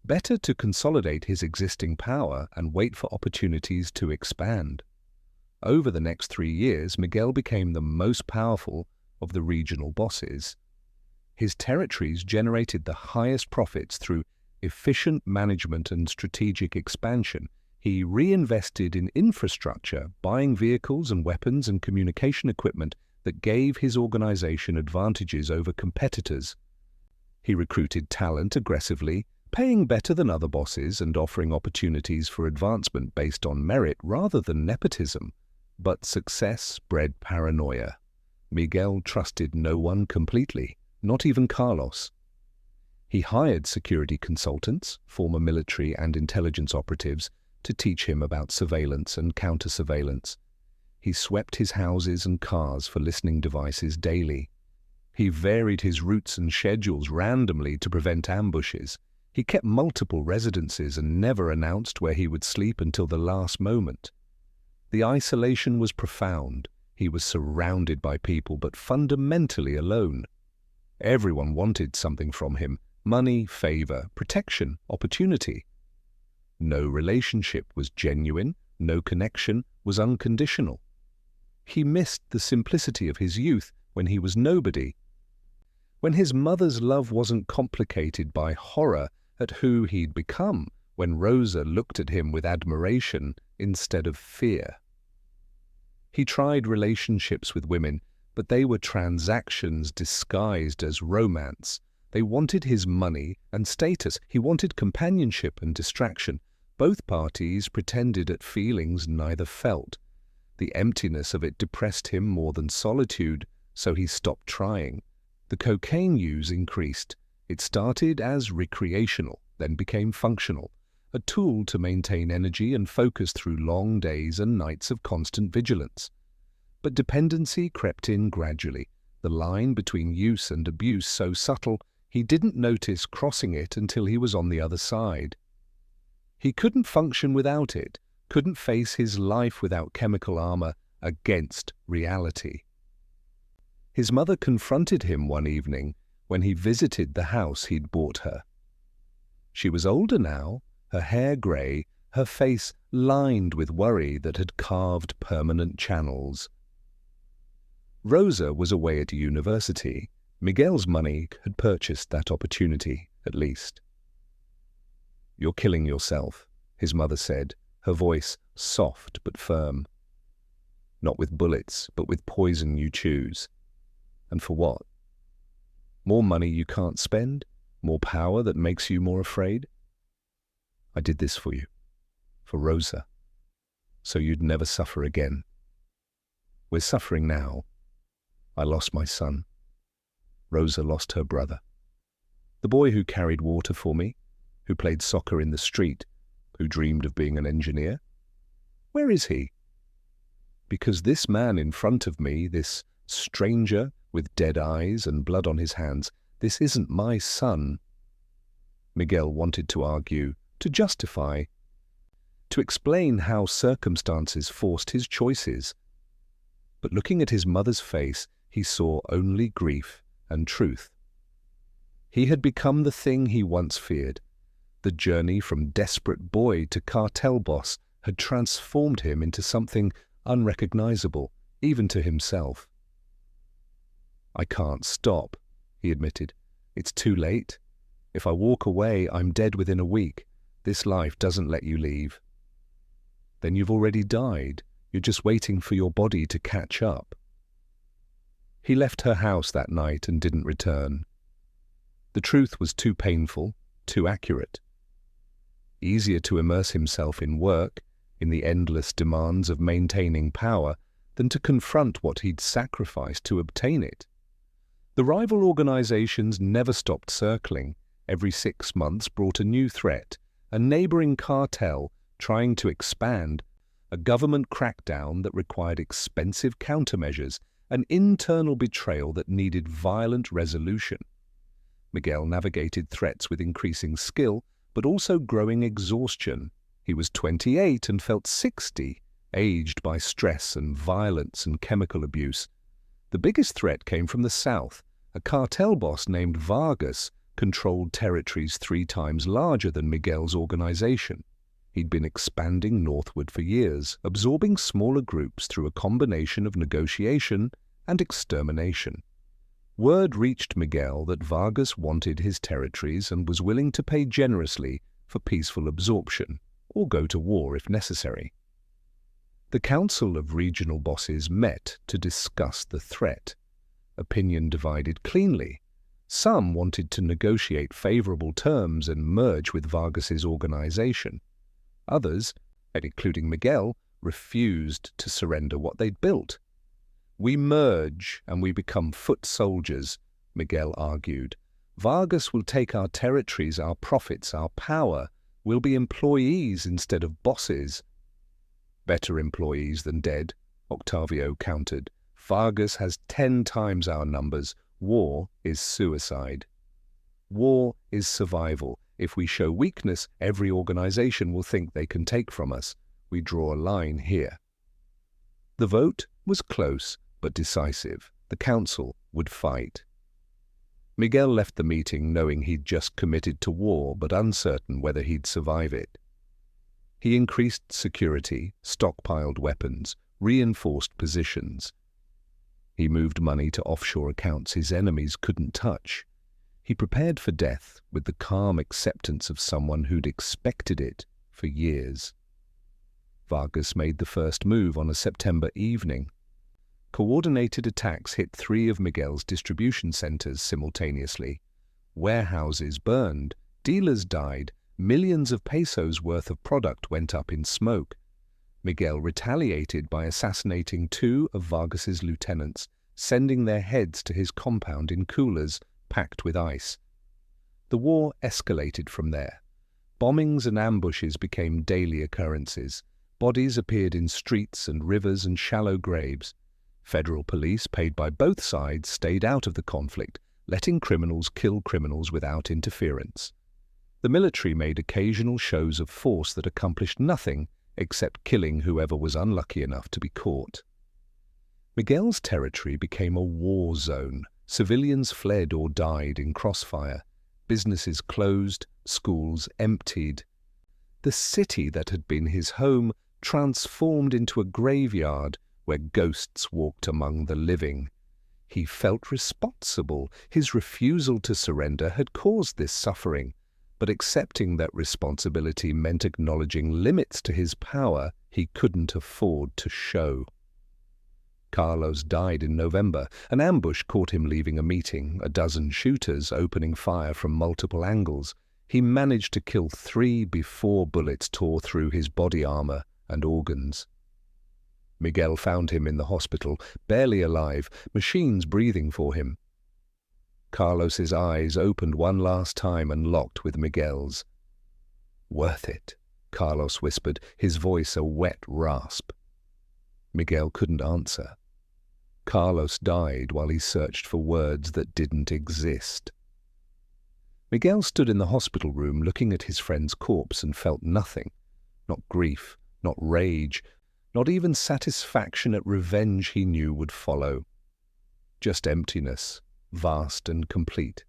Better to consolidate his existing power and wait for opportunities to expand. Over the next 3 years, Miguel became the most powerful of the regional bosses. His territories generated the highest profits through efficient management and strategic expansion. He reinvested in infrastructure, buying vehicles and weapons and communication equipment that gave his organization advantages over competitors. He recruited talent aggressively, paying better than other bosses and offering opportunities for advancement based on merit rather than nepotism. But success bred paranoia. Miguel trusted no one completely, not even Carlos. He hired security consultants, former military and intelligence operatives, to teach him about surveillance and counter-surveillance. He swept his houses and cars for listening devices daily. He varied his routes and schedules randomly to prevent ambushes. He kept multiple residences and never announced where he would sleep until the last moment. The isolation was profound. He was surrounded by people, but fundamentally alone. Everyone wanted something from him: money, favor, protection, opportunity. No relationship was genuine, no connection was unconditional. He missed the simplicity of his youth, when he was nobody. When his mother's love wasn't complicated by horror at who he'd become, when Rosa looked at him with admiration instead of fear. He tried relationships with women, but they were transactions disguised as romance. They wanted his money and status. He wanted companionship and distraction. Both parties pretended at feelings neither felt. The emptiness of it depressed him more than solitude, so he stopped trying. The cocaine use increased. It started as recreational, then became functional, a tool to maintain energy and focus through long days and nights of constant vigilance. But dependency crept in gradually, the line between use and abuse so subtle he didn't notice crossing it until he was on the other side. He couldn't function without it, couldn't face his life without chemical armor against reality. His mother confronted him one evening when he visited the house he'd bought her. She was older now, her hair grey, her face lined with worry that had carved permanent channels. Rosa was away at university. Miguel's money had purchased that opportunity, at least. "You're killing yourself," his mother said, her voice soft but firm. "Not with bullets, but with poison you choose. And for what? More money you can't spend? More power that makes you more afraid? I did this for you, for Rosa, so you'd never suffer again. We're suffering now. I lost my son. Rosa lost her brother. The boy who carried water for me, who played soccer in the street, who dreamed of being an engineer. Where is he? Because this man in front of me, this stranger with dead eyes and blood on his hands, this isn't my son." Miguel wanted to argue, to justify, to explain how circumstances forced his choices. But looking at his mother's face, he saw only grief and truth. He had become the thing he once feared. The journey from desperate boy to cartel boss had transformed him into something unrecognizable, even to himself. "I can't stop," he admitted. "It's too late. If I walk away, I'm dead within a week. This life doesn't let you leave." "Then you've already died. You're just waiting for your body to catch up." He left her house that night and didn't return. The truth was too painful, too accurate. Easier to immerse himself in work, in the endless demands of maintaining power, than to confront what he'd sacrificed to obtain it. The rival organizations never stopped circling. Every 6 months brought a new threat, a neighboring cartel trying to expand, a government crackdown that required expensive countermeasures, an internal betrayal that needed violent resolution. Miguel navigated threats with increasing skill, but also growing exhaustion. He was 28 and felt 60, aged by stress and violence and chemical abuse. The biggest threat came from the south. A cartel boss named Vargas controlled territories 3 times larger than Miguel's organization. He'd been expanding northward for years, absorbing smaller groups through a combination of negotiation and extermination. Word reached Miguel that Vargas wanted his territories and was willing to pay generously for peaceful absorption, or go to war if necessary. The Council of Regional Bosses met to discuss the threat. Opinion divided cleanly. Some wanted to negotiate favorable terms and merge with Vargas's organization. Others, and including Miguel, refused to surrender what they'd built. "We merge and we become foot soldiers," Miguel argued. "Vargas will take our territories, our profits, our power. We'll be employees instead of bosses." "Better employees than dead," Octavio countered. "Vargas has 10 times our numbers. War is suicide. War is survival. If we show weakness, every organization will think they can take from us. We draw a line here." The vote was close but decisive. The council would fight. Miguel left the meeting knowing he'd just committed to war but uncertain whether he'd survive it. He increased security, stockpiled weapons, reinforced positions. He moved money to offshore accounts his enemies couldn't touch. He prepared for death with the calm acceptance of someone who'd expected it for years. Vargas made the first move on a September evening. Coordinated attacks hit 3 of Miguel's distribution centers simultaneously. Warehouses burned, dealers died, millions of pesos worth of product went up in smoke. Miguel retaliated by assassinating 2 of Vargas's lieutenants, sending their heads to his compound in coolers packed with ice. The war escalated from there. Bombings and ambushes became daily occurrences. Bodies appeared in streets and rivers and shallow graves. Federal police, paid by both sides, stayed out of the conflict, letting criminals kill criminals without interference. The military made occasional shows of force that accomplished nothing except killing whoever was unlucky enough to be caught. Miguel's territory became a war zone. Civilians fled or died in crossfire. Businesses closed, schools emptied. The city that had been his home transformed into a graveyard where ghosts walked among the living. He felt responsible. His refusal to surrender had caused this suffering, but accepting that responsibility meant acknowledging limits to his power he couldn't afford to show. Carlos died in November. An ambush caught him leaving a meeting, a dozen shooters opening fire from multiple angles. He managed to kill 3 before bullets tore through his body armor and organs. Miguel found him in the hospital, barely alive, machines breathing for him. Carlos's eyes opened one last time and locked with Miguel's. "Worth it," Carlos whispered, his voice a wet rasp. Miguel couldn't answer. Carlos died while he searched for words that didn't exist. Miguel stood in the hospital room looking at his friend's corpse and felt nothing. Not grief, not rage, not even satisfaction at revenge he knew would follow. Just emptiness, vast and complete.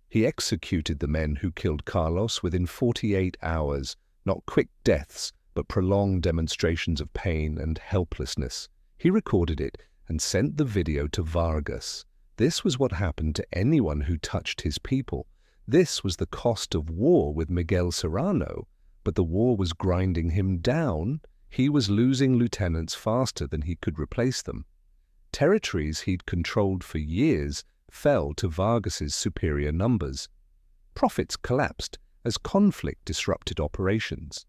He executed the men who killed Carlos within 48 hours, not quick deaths, but prolonged demonstrations of pain and helplessness. He recorded it and sent the video to Vargas. This was what happened to anyone who touched his people. This was the cost of war with Miguel Serrano, but the war was grinding him down. He was losing lieutenants faster than he could replace them. Territories he'd controlled for years fell to Vargas's superior numbers. Profits collapsed as conflict disrupted operations.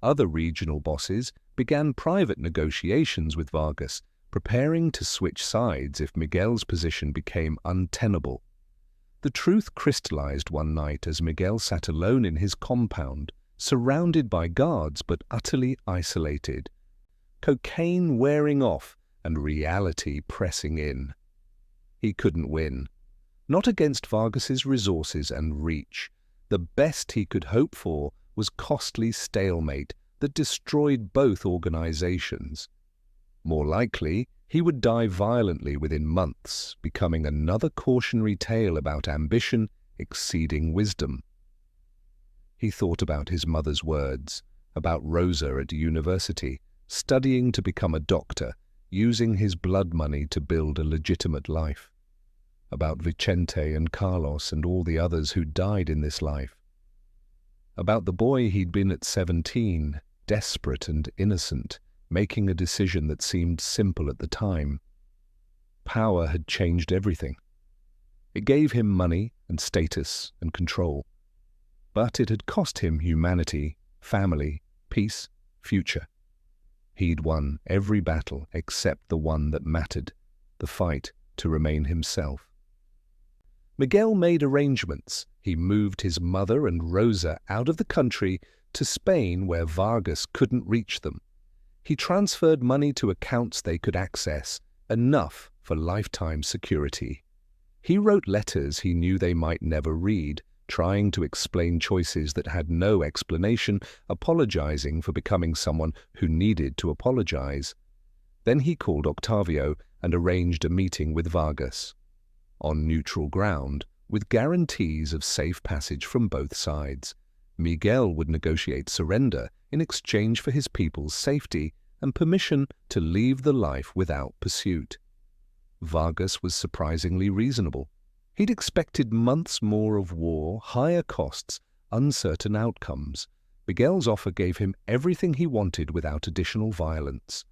Other regional bosses began private negotiations with Vargas, preparing to switch sides if Miguel's position became untenable. The truth crystallized one night as Miguel sat alone in his compound, surrounded by guards but utterly isolated. Cocaine wearing off and reality pressing in. He couldn't win. Not against Vargas's resources and reach. The best he could hope for was costly stalemate that destroyed both organizations. More likely, he would die violently within months, becoming another cautionary tale about ambition exceeding wisdom. He thought about his mother's words, about Rosa at university, studying to become a doctor, using his blood money to build a legitimate life. About Vicente and Carlos and all the others who died in this life. About the boy he'd been at 17, desperate and innocent, making a decision that seemed simple at the time. Power had changed everything. It gave him money and status and control. But it had cost him humanity, family, peace, future. He'd won every battle except the one that mattered, the fight to remain himself. Miguel made arrangements. He moved his mother and Rosa out of the country to Spain where Vargas couldn't reach them. He transferred money to accounts they could access, enough for lifetime security. He wrote letters he knew they might never read, trying to explain choices that had no explanation, apologizing for becoming someone who needed to apologize. Then he called Octavio and arranged a meeting with Vargas. On neutral ground, with guarantees of safe passage from both sides, Miguel would negotiate surrender in exchange for his people's safety and permission to leave the life without pursuit. Vargas was surprisingly reasonable. He'd expected months more of war, higher costs, uncertain outcomes. Miguel's offer gave him everything he wanted without additional violence.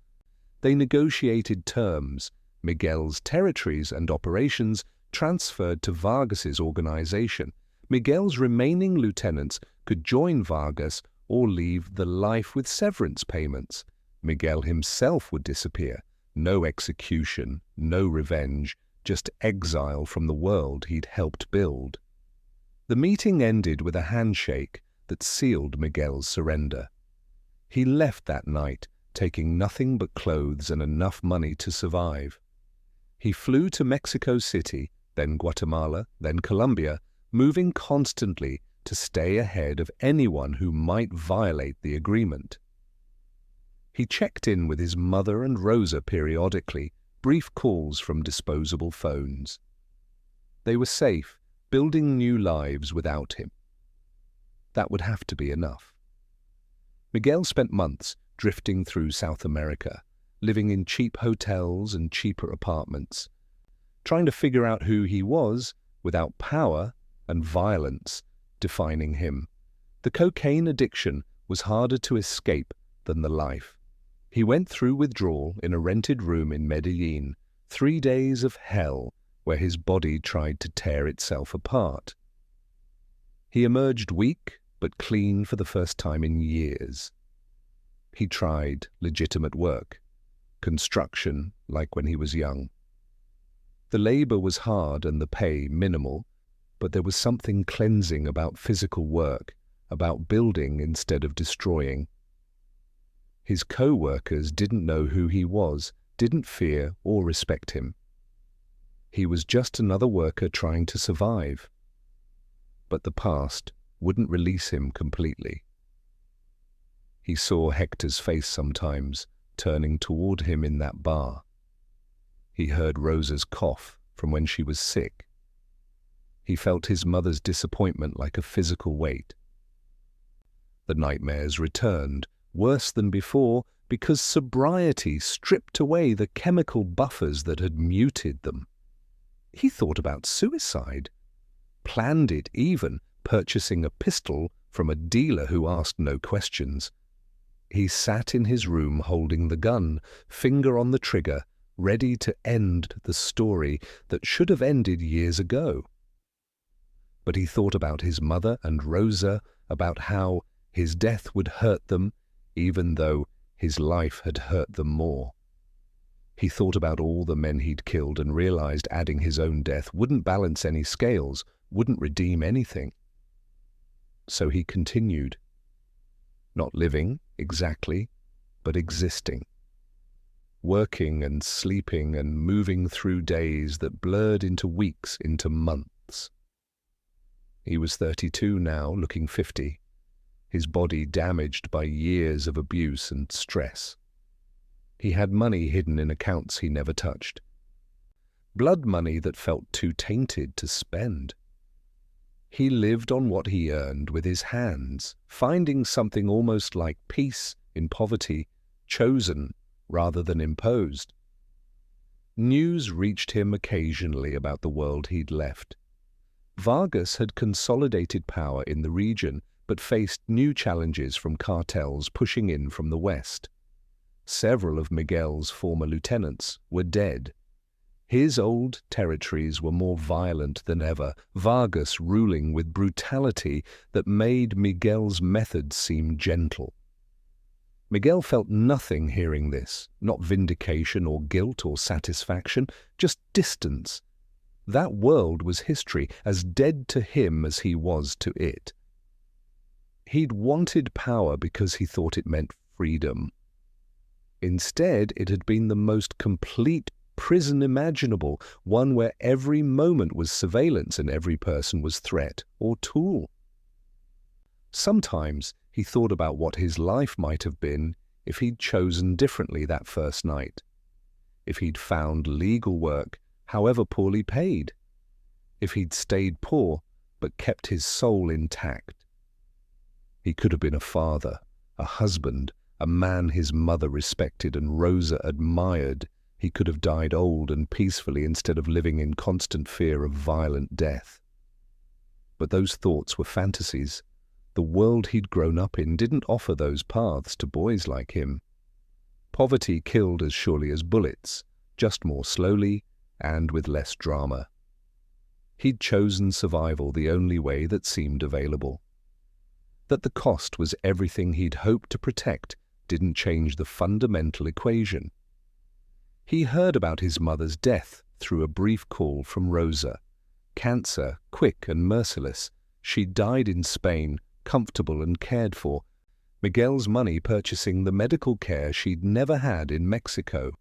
They negotiated terms. Miguel's territories and operations transferred to Vargas's organization. Miguel's remaining lieutenants could join Vargas or leave the life with severance payments. Miguel himself would disappear. No execution, no revenge, just exile from the world he'd helped build. The meeting ended with a handshake that sealed Miguel's surrender. He left that night, taking nothing but clothes and enough money to survive. He flew to Mexico City, then Guatemala, then Colombia, moving constantly to stay ahead of anyone who might violate the agreement. He checked in with his mother and Rosa periodically, brief calls from disposable phones. They were safe, building new lives without him. That would have to be enough. Miguel spent months drifting through South America, living in cheap hotels and cheaper apartments, trying to figure out who he was without power and violence defining him. The cocaine addiction was harder to escape than the life. He went through withdrawal in a rented room in Medellin, 3 days of hell where his body tried to tear itself apart. He emerged weak but clean for the first time in years. He tried legitimate work, construction like when he was young. The labor was hard and the pay minimal, but there was something cleansing about physical work, about building instead of destroying. His co-workers didn't know who he was, didn't fear or respect him. He was just another worker trying to survive. But the past wouldn't release him completely. He saw Hector's face sometimes, turning toward him in that bar. He heard Rosa's cough from when she was sick. He felt his mother's disappointment like a physical weight. The nightmares returned, worse than before, because sobriety stripped away the chemical buffers that had muted them. He thought about suicide, planned it even, purchasing a pistol from a dealer who asked no questions. He sat in his room holding the gun, finger on the trigger, ready to end the story that should have ended years ago. But he thought about his mother and Rosa, about how his death would hurt them, even though his life had hurt them more. He thought about all the men he'd killed and realized adding his own death wouldn't balance any scales, wouldn't redeem anything. So he continued. Not living, exactly, but existing. Working and sleeping and moving through days that blurred into weeks, into months. He was 32 now, looking 50. His body damaged by years of abuse and stress. He had money hidden in accounts he never touched. Blood money that felt too tainted to spend. He lived on what he earned with his hands, finding something almost like peace in poverty, chosen rather than imposed. News reached him occasionally about the world he'd left. Vargas had consolidated power in the region, but faced new challenges from cartels pushing in from the west. Several of Miguel's former lieutenants were dead. His old territories were more violent than ever, Vargas ruling with brutality that made Miguel's methods seem gentle. Miguel felt nothing hearing this, not vindication or guilt or satisfaction, just distance. That world was history, as dead to him as he was to it. He'd wanted power because he thought it meant freedom. Instead, it had been the most complete prison imaginable, one where every moment was surveillance and every person was threat or tool. Sometimes he thought about what his life might have been if he'd chosen differently that first night, if he'd found legal work, however poorly paid, if he'd stayed poor but kept his soul intact. He could have been a father, a husband, a man his mother respected and Rosa admired. He could have died old and peacefully instead of living in constant fear of violent death. But those thoughts were fantasies. The world he'd grown up in didn't offer those paths to boys like him. Poverty killed as surely as bullets, just more slowly and with less drama. He'd chosen survival the only way that seemed available. That the cost was everything he'd hoped to protect didn't change the fundamental equation. He heard about his mother's death through a brief call from Rosa. Cancer, quick and merciless. She died in Spain, comfortable and cared for. Miguel's money purchasing the medical care she'd never had in Mexico.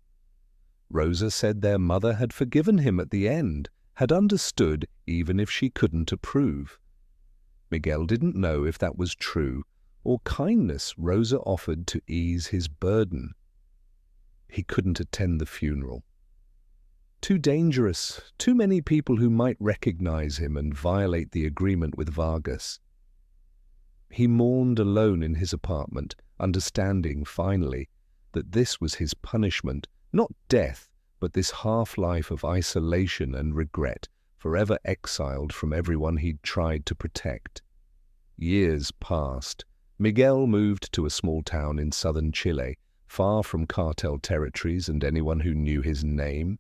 Rosa said their mother had forgiven him at the end, had understood even if she couldn't approve. Miguel didn't know if that was true or kindness Rosa offered to ease his burden. He couldn't attend the funeral. Too dangerous, too many people who might recognize him and violate the agreement with Vargas. He mourned alone in his apartment, understanding, finally, that this was his punishment, not death, but this half-life of isolation and regret, forever exiled from everyone he'd tried to protect. Years passed. Miguel moved to a small town in southern Chile, far from cartel territories and anyone who knew his name.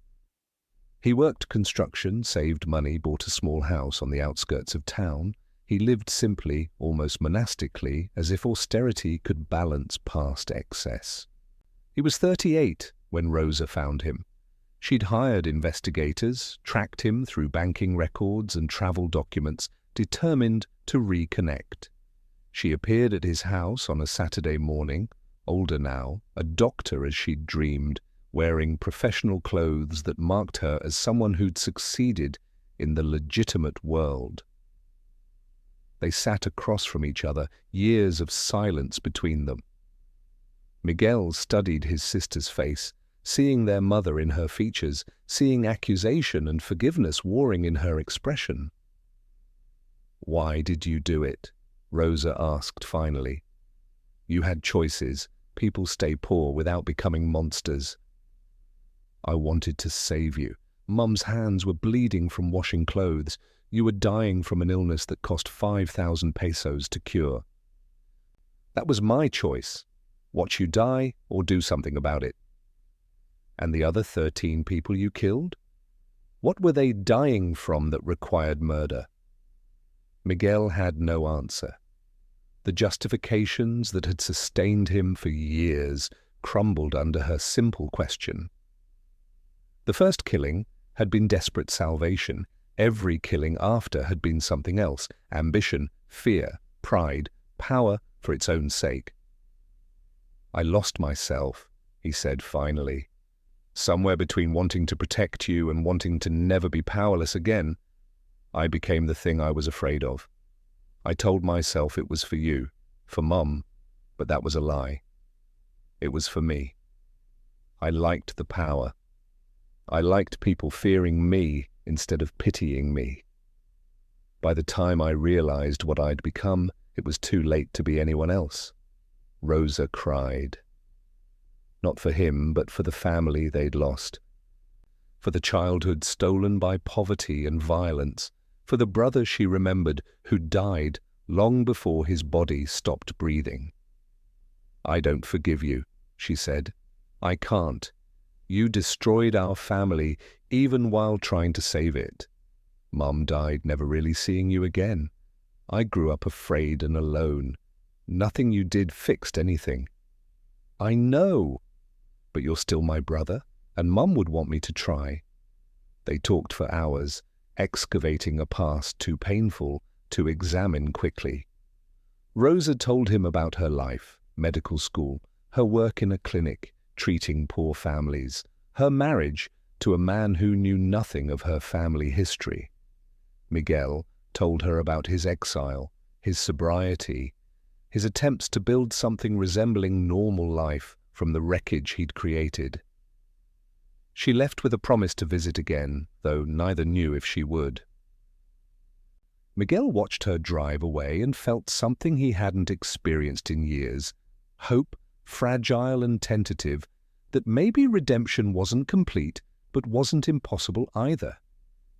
He worked construction, saved money, bought a small house on the outskirts of town. He lived simply, almost monastically, as if austerity could balance past excess. He was 38 when Rosa found him. She'd hired investigators, tracked him through banking records and travel documents, determined to reconnect. She appeared at his house on a Saturday morning, older now, a doctor as she'd dreamed, wearing professional clothes that marked her as someone who'd succeeded in the legitimate world. They sat across from each other, years of silence between them. Miguel studied his sister's face, seeing their mother in her features, seeing accusation and forgiveness warring in her expression. "Why did you do it?" Rosa asked finally. "You had choices. People stay poor without becoming monsters." "I wanted to save you. Mum's hands were bleeding from washing clothes. You were dying from an illness that cost 5,000 pesos to cure. That was my choice. Watch you die or do something about it." "And the other 13 people you killed? What were they dying from that required murder?" Miguel had no answer. The justifications that had sustained him for years crumbled under her simple question. The first killing had been desperate salvation. Every killing after had been something else: ambition, fear, pride, power for its own sake. "I lost myself," he said finally. "Somewhere between wanting to protect you and wanting to never be powerless again, I became the thing I was afraid of. I told myself it was for you, for Mum, but that was a lie. It was for me. I liked the power. I liked people fearing me instead of pitying me. By the time I realized what I'd become, it was too late to be anyone else." Rosa cried. Not for him, but for the family they'd lost. For the childhood stolen by poverty and violence. For the brother she remembered who died long before his body stopped breathing. "I don't forgive you," she said. "I can't. You destroyed our family even while trying to save it. Mum died never really seeing you again. I grew up afraid and alone. Nothing you did fixed anything." "I know, but you're still my brother, and Mum would want me to try." They talked for hours, excavating a past too painful to examine quickly. Rosa told him about her life, medical school, her work in a clinic, treating poor families, her marriage to a man who knew nothing of her family history. Miguel told her about his exile, his sobriety, his attempts to build something resembling normal life from the wreckage he'd created. She left with a promise to visit again, though neither knew if she would. Miguel watched her drive away and felt something he hadn't experienced in years: hope fragile and tentative, that maybe redemption wasn't complete, but wasn't impossible either.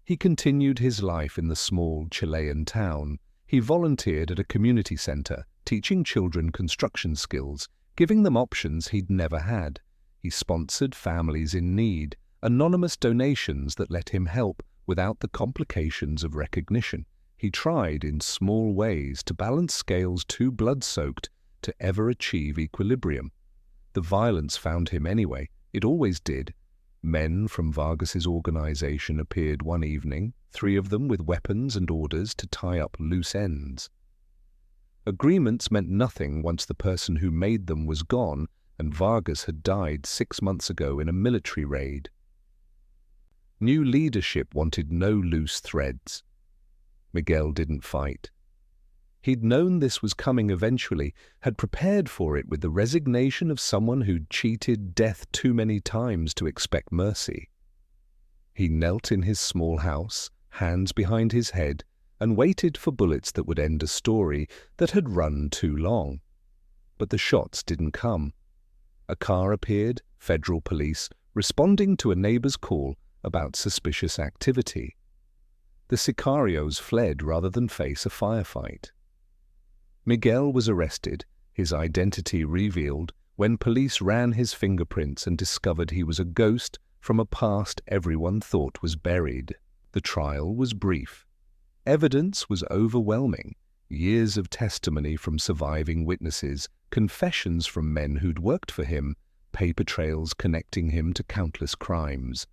He continued his life in the small Chilean town. He volunteered at a community center, teaching children construction skills, giving them options he'd never had. He sponsored families in need, anonymous donations that let him help without the complications of recognition. He tried in small ways to balance scales too blood-soaked to ever achieve equilibrium. The violence found him anyway. It always did. Men from Vargas's organization appeared one evening, 3 of them with weapons and orders to tie up loose ends. Agreements meant nothing once the person who made them was gone, and Vargas had died 6 months ago in a military raid. New leadership wanted no loose threads. Miguel didn't fight. He'd known this was coming eventually, had prepared for it with the resignation of someone who'd cheated death too many times to expect mercy. He knelt in his small house, hands behind his head, and waited for bullets that would end a story that had run too long. But the shots didn't come. A car appeared, federal police, responding to a neighbor's call about suspicious activity. The sicarios fled rather than face a firefight. Miguel was arrested, his identity revealed, when police ran his fingerprints and discovered he was a ghost from a past everyone thought was buried. The trial was brief. Evidence was overwhelming. Years of testimony from surviving witnesses, confessions from men who'd worked for him, paper trails connecting him to countless crimes.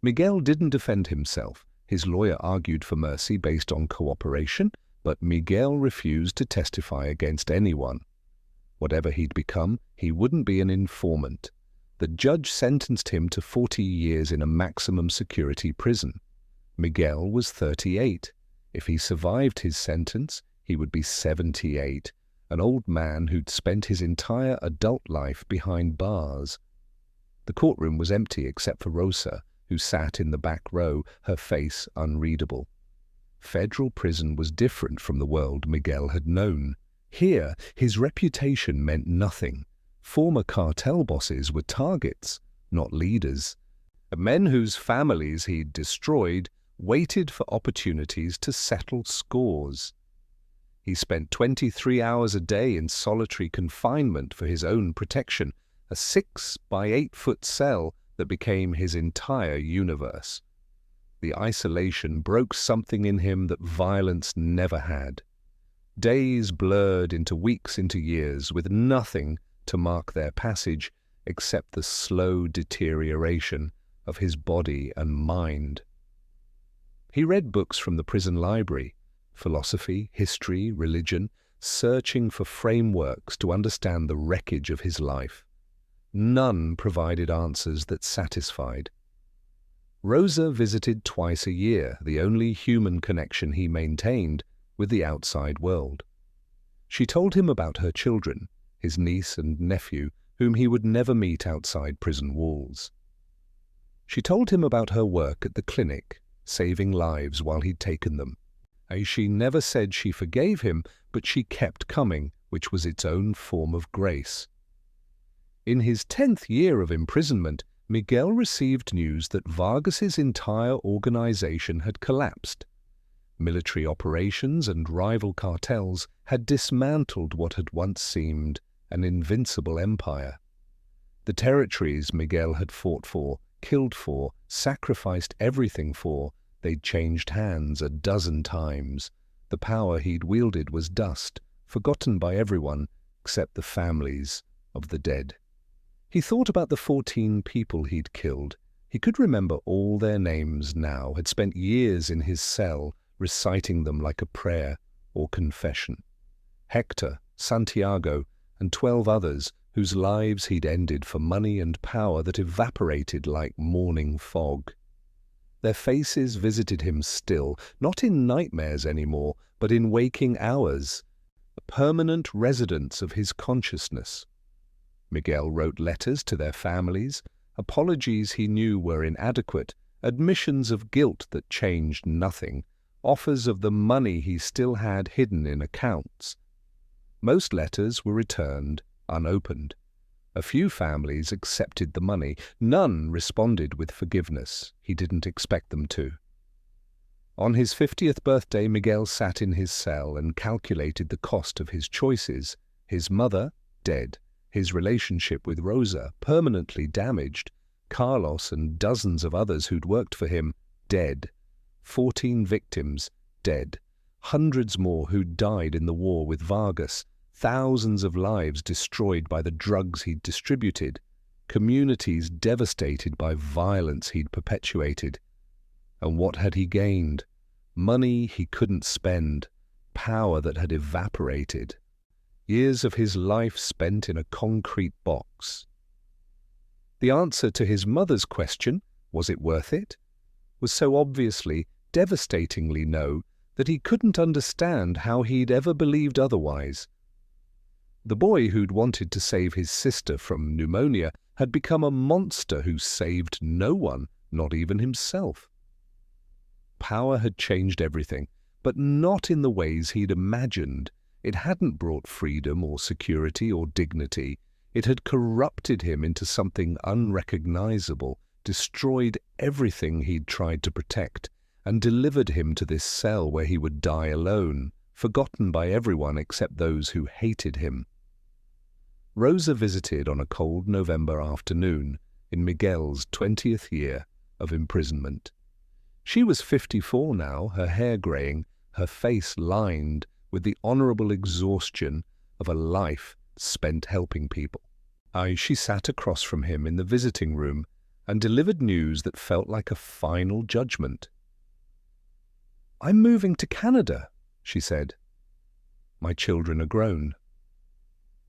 Miguel didn't defend himself. His lawyer argued for mercy based on cooperation, but Miguel refused to testify against anyone. Whatever he'd become, he wouldn't be an informant. The judge sentenced him to 40 years in a maximum security prison. Miguel was 38. If he survived his sentence, he would be 78, an old man who'd spent his entire adult life behind bars. The courtroom was empty except for Rosa, who sat in the back row, her face unreadable. Federal prison was different from the world Miguel had known. Here, his reputation meant nothing. Former cartel bosses were targets, not leaders. The men whose families he'd destroyed waited for opportunities to settle scores. He spent 23 hours a day in solitary confinement for his own protection, a 6 by 8 foot cell that became his entire universe. The isolation broke something in him that violence never had. Days blurred into weeks, into years, with nothing to mark their passage except the slow deterioration of his body and mind. He read books from the prison library, philosophy, history, religion, searching for frameworks to understand the wreckage of his life. None provided answers that satisfied. Rosa visited twice a year, the only human connection he maintained with the outside world. She told him about her children, his niece and nephew, whom he would never meet outside prison walls. She told him about her work at the clinic, saving lives while he'd taken them. She never said she forgave him, but she kept coming, which was its own form of grace. In his 10th year of imprisonment, Miguel received news that Vargas's entire organization had collapsed. Military operations and rival cartels had dismantled what had once seemed an invincible empire. The territories Miguel had fought for, killed for, sacrificed everything for, they'd changed hands a dozen times. The power he'd wielded was dust, forgotten by everyone except the families of the dead. He thought about the 14 people he'd killed. He could remember all their names now, had spent years in his cell reciting them like a prayer or confession. Hector, Santiago, and 12 others whose lives he'd ended for money and power that evaporated like morning fog. Their faces visited him still, not in nightmares anymore, but in waking hours, permanent residents of his consciousness. Miguel wrote letters to their families, apologies he knew were inadequate, admissions of guilt that changed nothing, offers of the money he still had hidden in accounts. Most letters were returned unopened. A few families accepted the money. None responded with forgiveness. He didn't expect them to. On his 50th birthday, Miguel sat in his cell and calculated the cost of his choices. His mother, dead. His relationship with Rosa, permanently damaged. Carlos and dozens of others who'd worked for him, dead. 14 victims, dead. Hundreds more who'd died in the war with Vargas. Thousands of lives destroyed by the drugs he'd distributed. Communities devastated by violence he'd perpetuated. And what had he gained? Money he couldn't spend, power that had evaporated. Years of his life spent in a concrete box. The answer to his mother's question, was it worth it, was so obviously, devastatingly no, that he couldn't understand how he'd ever believed otherwise. The boy who'd wanted to save his sister from pneumonia had become a monster who saved no one, not even himself. Power had changed everything, but not in the ways he'd imagined. It hadn't brought freedom or security or dignity. It had corrupted him into something unrecognizable, destroyed everything he'd tried to protect, and delivered him to this cell where he would die alone, forgotten by everyone except those who hated him. Rosa visited on a cold November afternoon in Miguel's 20th year of imprisonment. She was 54 now, her hair graying, her face lined with the honorable exhaustion of a life spent helping people. She sat across from him in the visiting room and delivered news that felt like a final judgment. "I'm moving to Canada," she said. "My children are grown.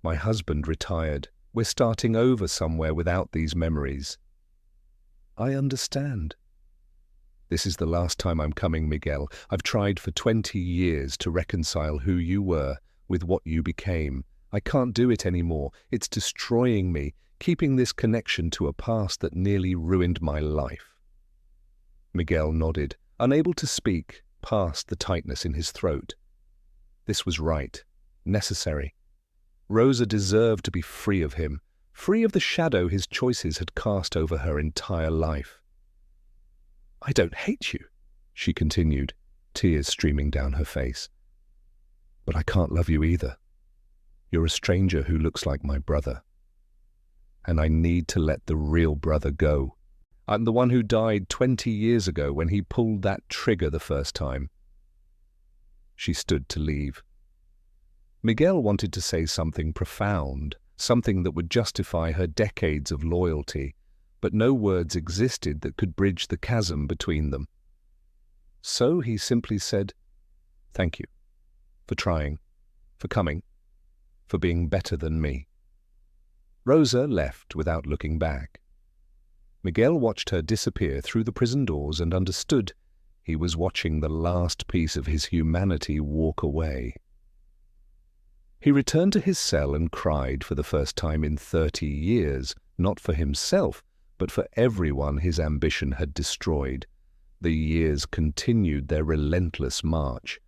My husband retired. We're starting over somewhere without these memories." "I understand." "This is the last time I'm coming, Miguel. I've tried for 20 years to reconcile who you were with what you became. I can't do it anymore. It's destroying me, keeping this connection to a past that nearly ruined my life." Miguel nodded, unable to speak, past the tightness in his throat. This was right, necessary. Rosa deserved to be free of him, free of the shadow his choices had cast over her entire life. "I don't hate you," she continued, tears streaming down her face. "But I can't love you either. You're a stranger who looks like my brother. And I need to let the real brother go. I'm the one who died 20 years ago when he pulled that trigger the first time." She stood to leave. Miguel wanted to say something profound, something that would justify her decades of loyalty, but no words existed that could bridge the chasm between them. So he simply said, "Thank you, for trying, for coming, for being better than me." Rosa left without looking back. Miguel watched her disappear through the prison doors and understood he was watching the last piece of his humanity walk away. He returned to his cell and cried for the first time in 30 years, not for himself, but for everyone his ambition had destroyed. The years continued their relentless march.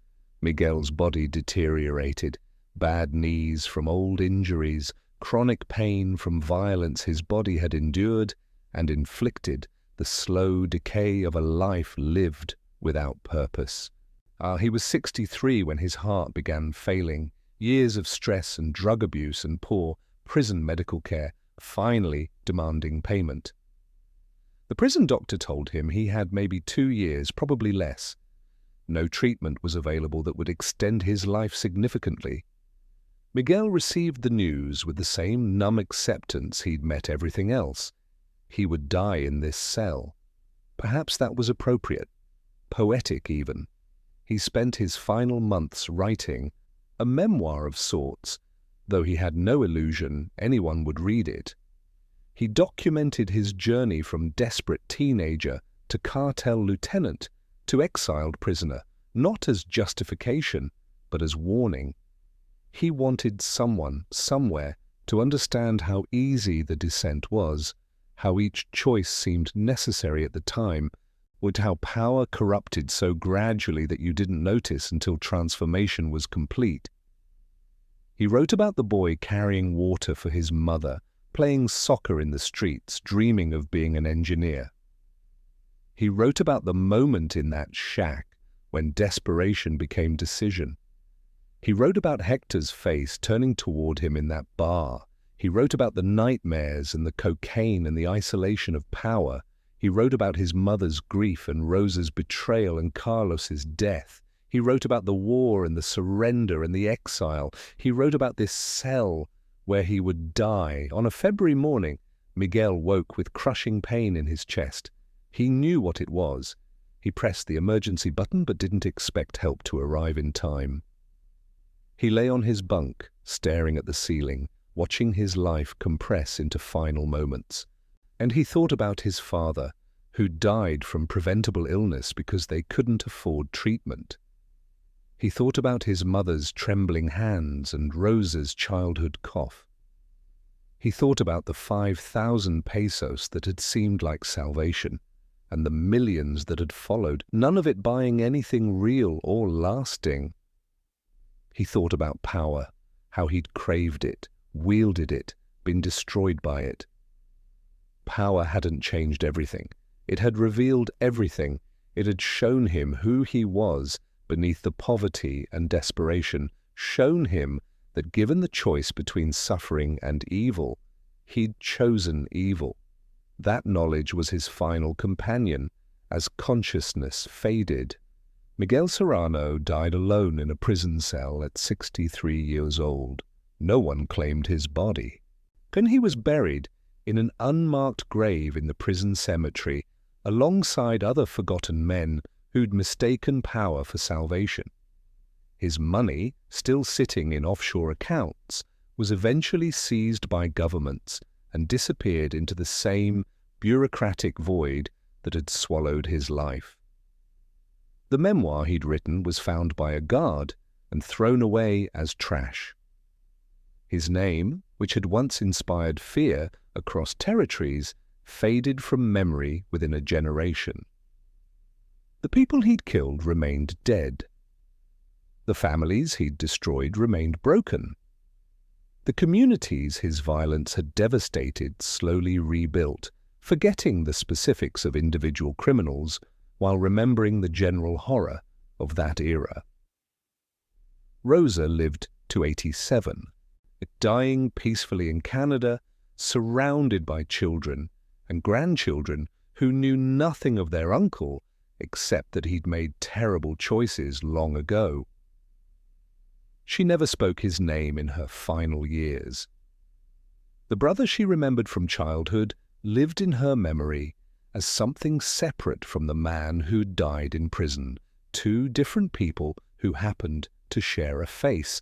Miguel's body deteriorated, bad knees from old injuries, chronic pain from violence his body had endured and inflicted, the slow decay of a life lived without purpose. He was 63 when his heart began failing. Years of stress and drug abuse and poor prison medical care, finally demanding payment. The prison doctor told him he had maybe 2 years, probably less. No treatment was available that would extend his life significantly. Miguel received the news with the same numb acceptance he'd met everything else. He would die in this cell. Perhaps that was appropriate, poetic even. He spent his final months writing a memoir of sorts, though he had no illusion anyone would read it. He documented his journey from desperate teenager to cartel lieutenant to exiled prisoner, not as justification, but as warning. He wanted someone, somewhere, to understand how easy the descent was, how each choice seemed necessary at the time, with how power corrupted so gradually that you didn't notice until transformation was complete. He wrote about the boy carrying water for his mother, playing soccer in the streets, dreaming of being an engineer. He wrote about the moment in that shack when desperation became decision. He wrote about Hector's face turning toward him in that bar. He wrote about the nightmares and the cocaine and the isolation of power. He wrote about his mother's grief and Rosa's betrayal and Carlos's death. He wrote about the war and the surrender and the exile. He wrote about this cell where he would die. On a February morning, Miguel woke with crushing pain in his chest. He knew what it was. He pressed the emergency button but didn't expect help to arrive in time. He lay on his bunk, staring at the ceiling, watching his life compress into final moments. And he thought about his father, who died from preventable illness because they couldn't afford treatment. He thought about his mother's trembling hands and Rosa's childhood cough. He thought about the 5,000 pesos that had seemed like salvation, and the millions that had followed, none of it buying anything real or lasting. He thought about power, how he'd craved it, wielded it, been destroyed by it. Power hadn't changed everything. It had revealed everything. It had shown him who he was beneath the poverty and desperation, shown him that given the choice between suffering and evil, he'd chosen evil. That knowledge was his final companion as consciousness faded. Miguel Serrano died alone in a prison cell at 63 years old. No one claimed his body. And he was buried in an unmarked grave in the prison cemetery alongside other forgotten men who'd mistaken power for salvation. His money, still sitting in offshore accounts, was eventually seized by governments and disappeared into the same bureaucratic void that had swallowed his life. The memoir he'd written was found by a guard and thrown away as trash. His name, which had once inspired fear across territories, faded from memory within a generation. The people he'd killed remained dead. The families he'd destroyed remained broken. The communities his violence had devastated slowly rebuilt, forgetting the specifics of individual criminals while remembering the general horror of that era. Rosa lived to 87, dying peacefully in Canada, surrounded by children and grandchildren who knew nothing of their uncle except that he'd made terrible choices long ago. She never spoke his name in her final years. The brother she remembered from childhood lived in her memory as something separate from the man who'd died in prison, two different people who happened to share a face.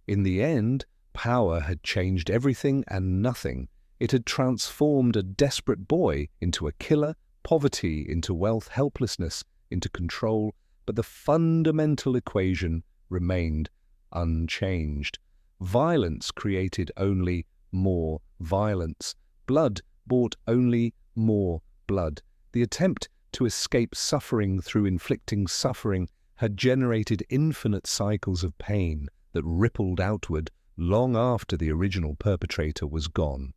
In the end, power had changed everything and nothing. It had transformed a desperate boy into a killer, poverty into wealth, helplessness into control, but the fundamental equation remained unchanged. Violence created only more violence. Blood brought only more blood. The attempt to escape suffering through inflicting suffering had generated infinite cycles of pain that rippled outward long after the original perpetrator was gone.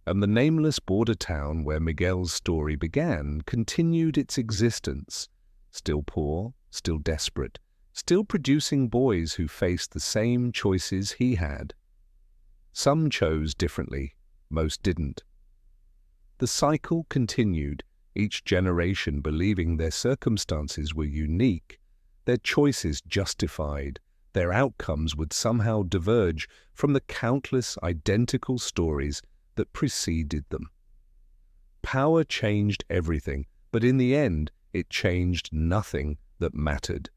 And the nameless border town where Miguel's story began continued its existence, still poor, still desperate, still producing boys who faced the same choices he had. Some chose differently, most didn't. The cycle continued, each generation believing their circumstances were unique, their choices justified, their outcomes would somehow diverge from the countless identical stories that preceded them. Power changed everything, but in the end, it changed nothing that mattered.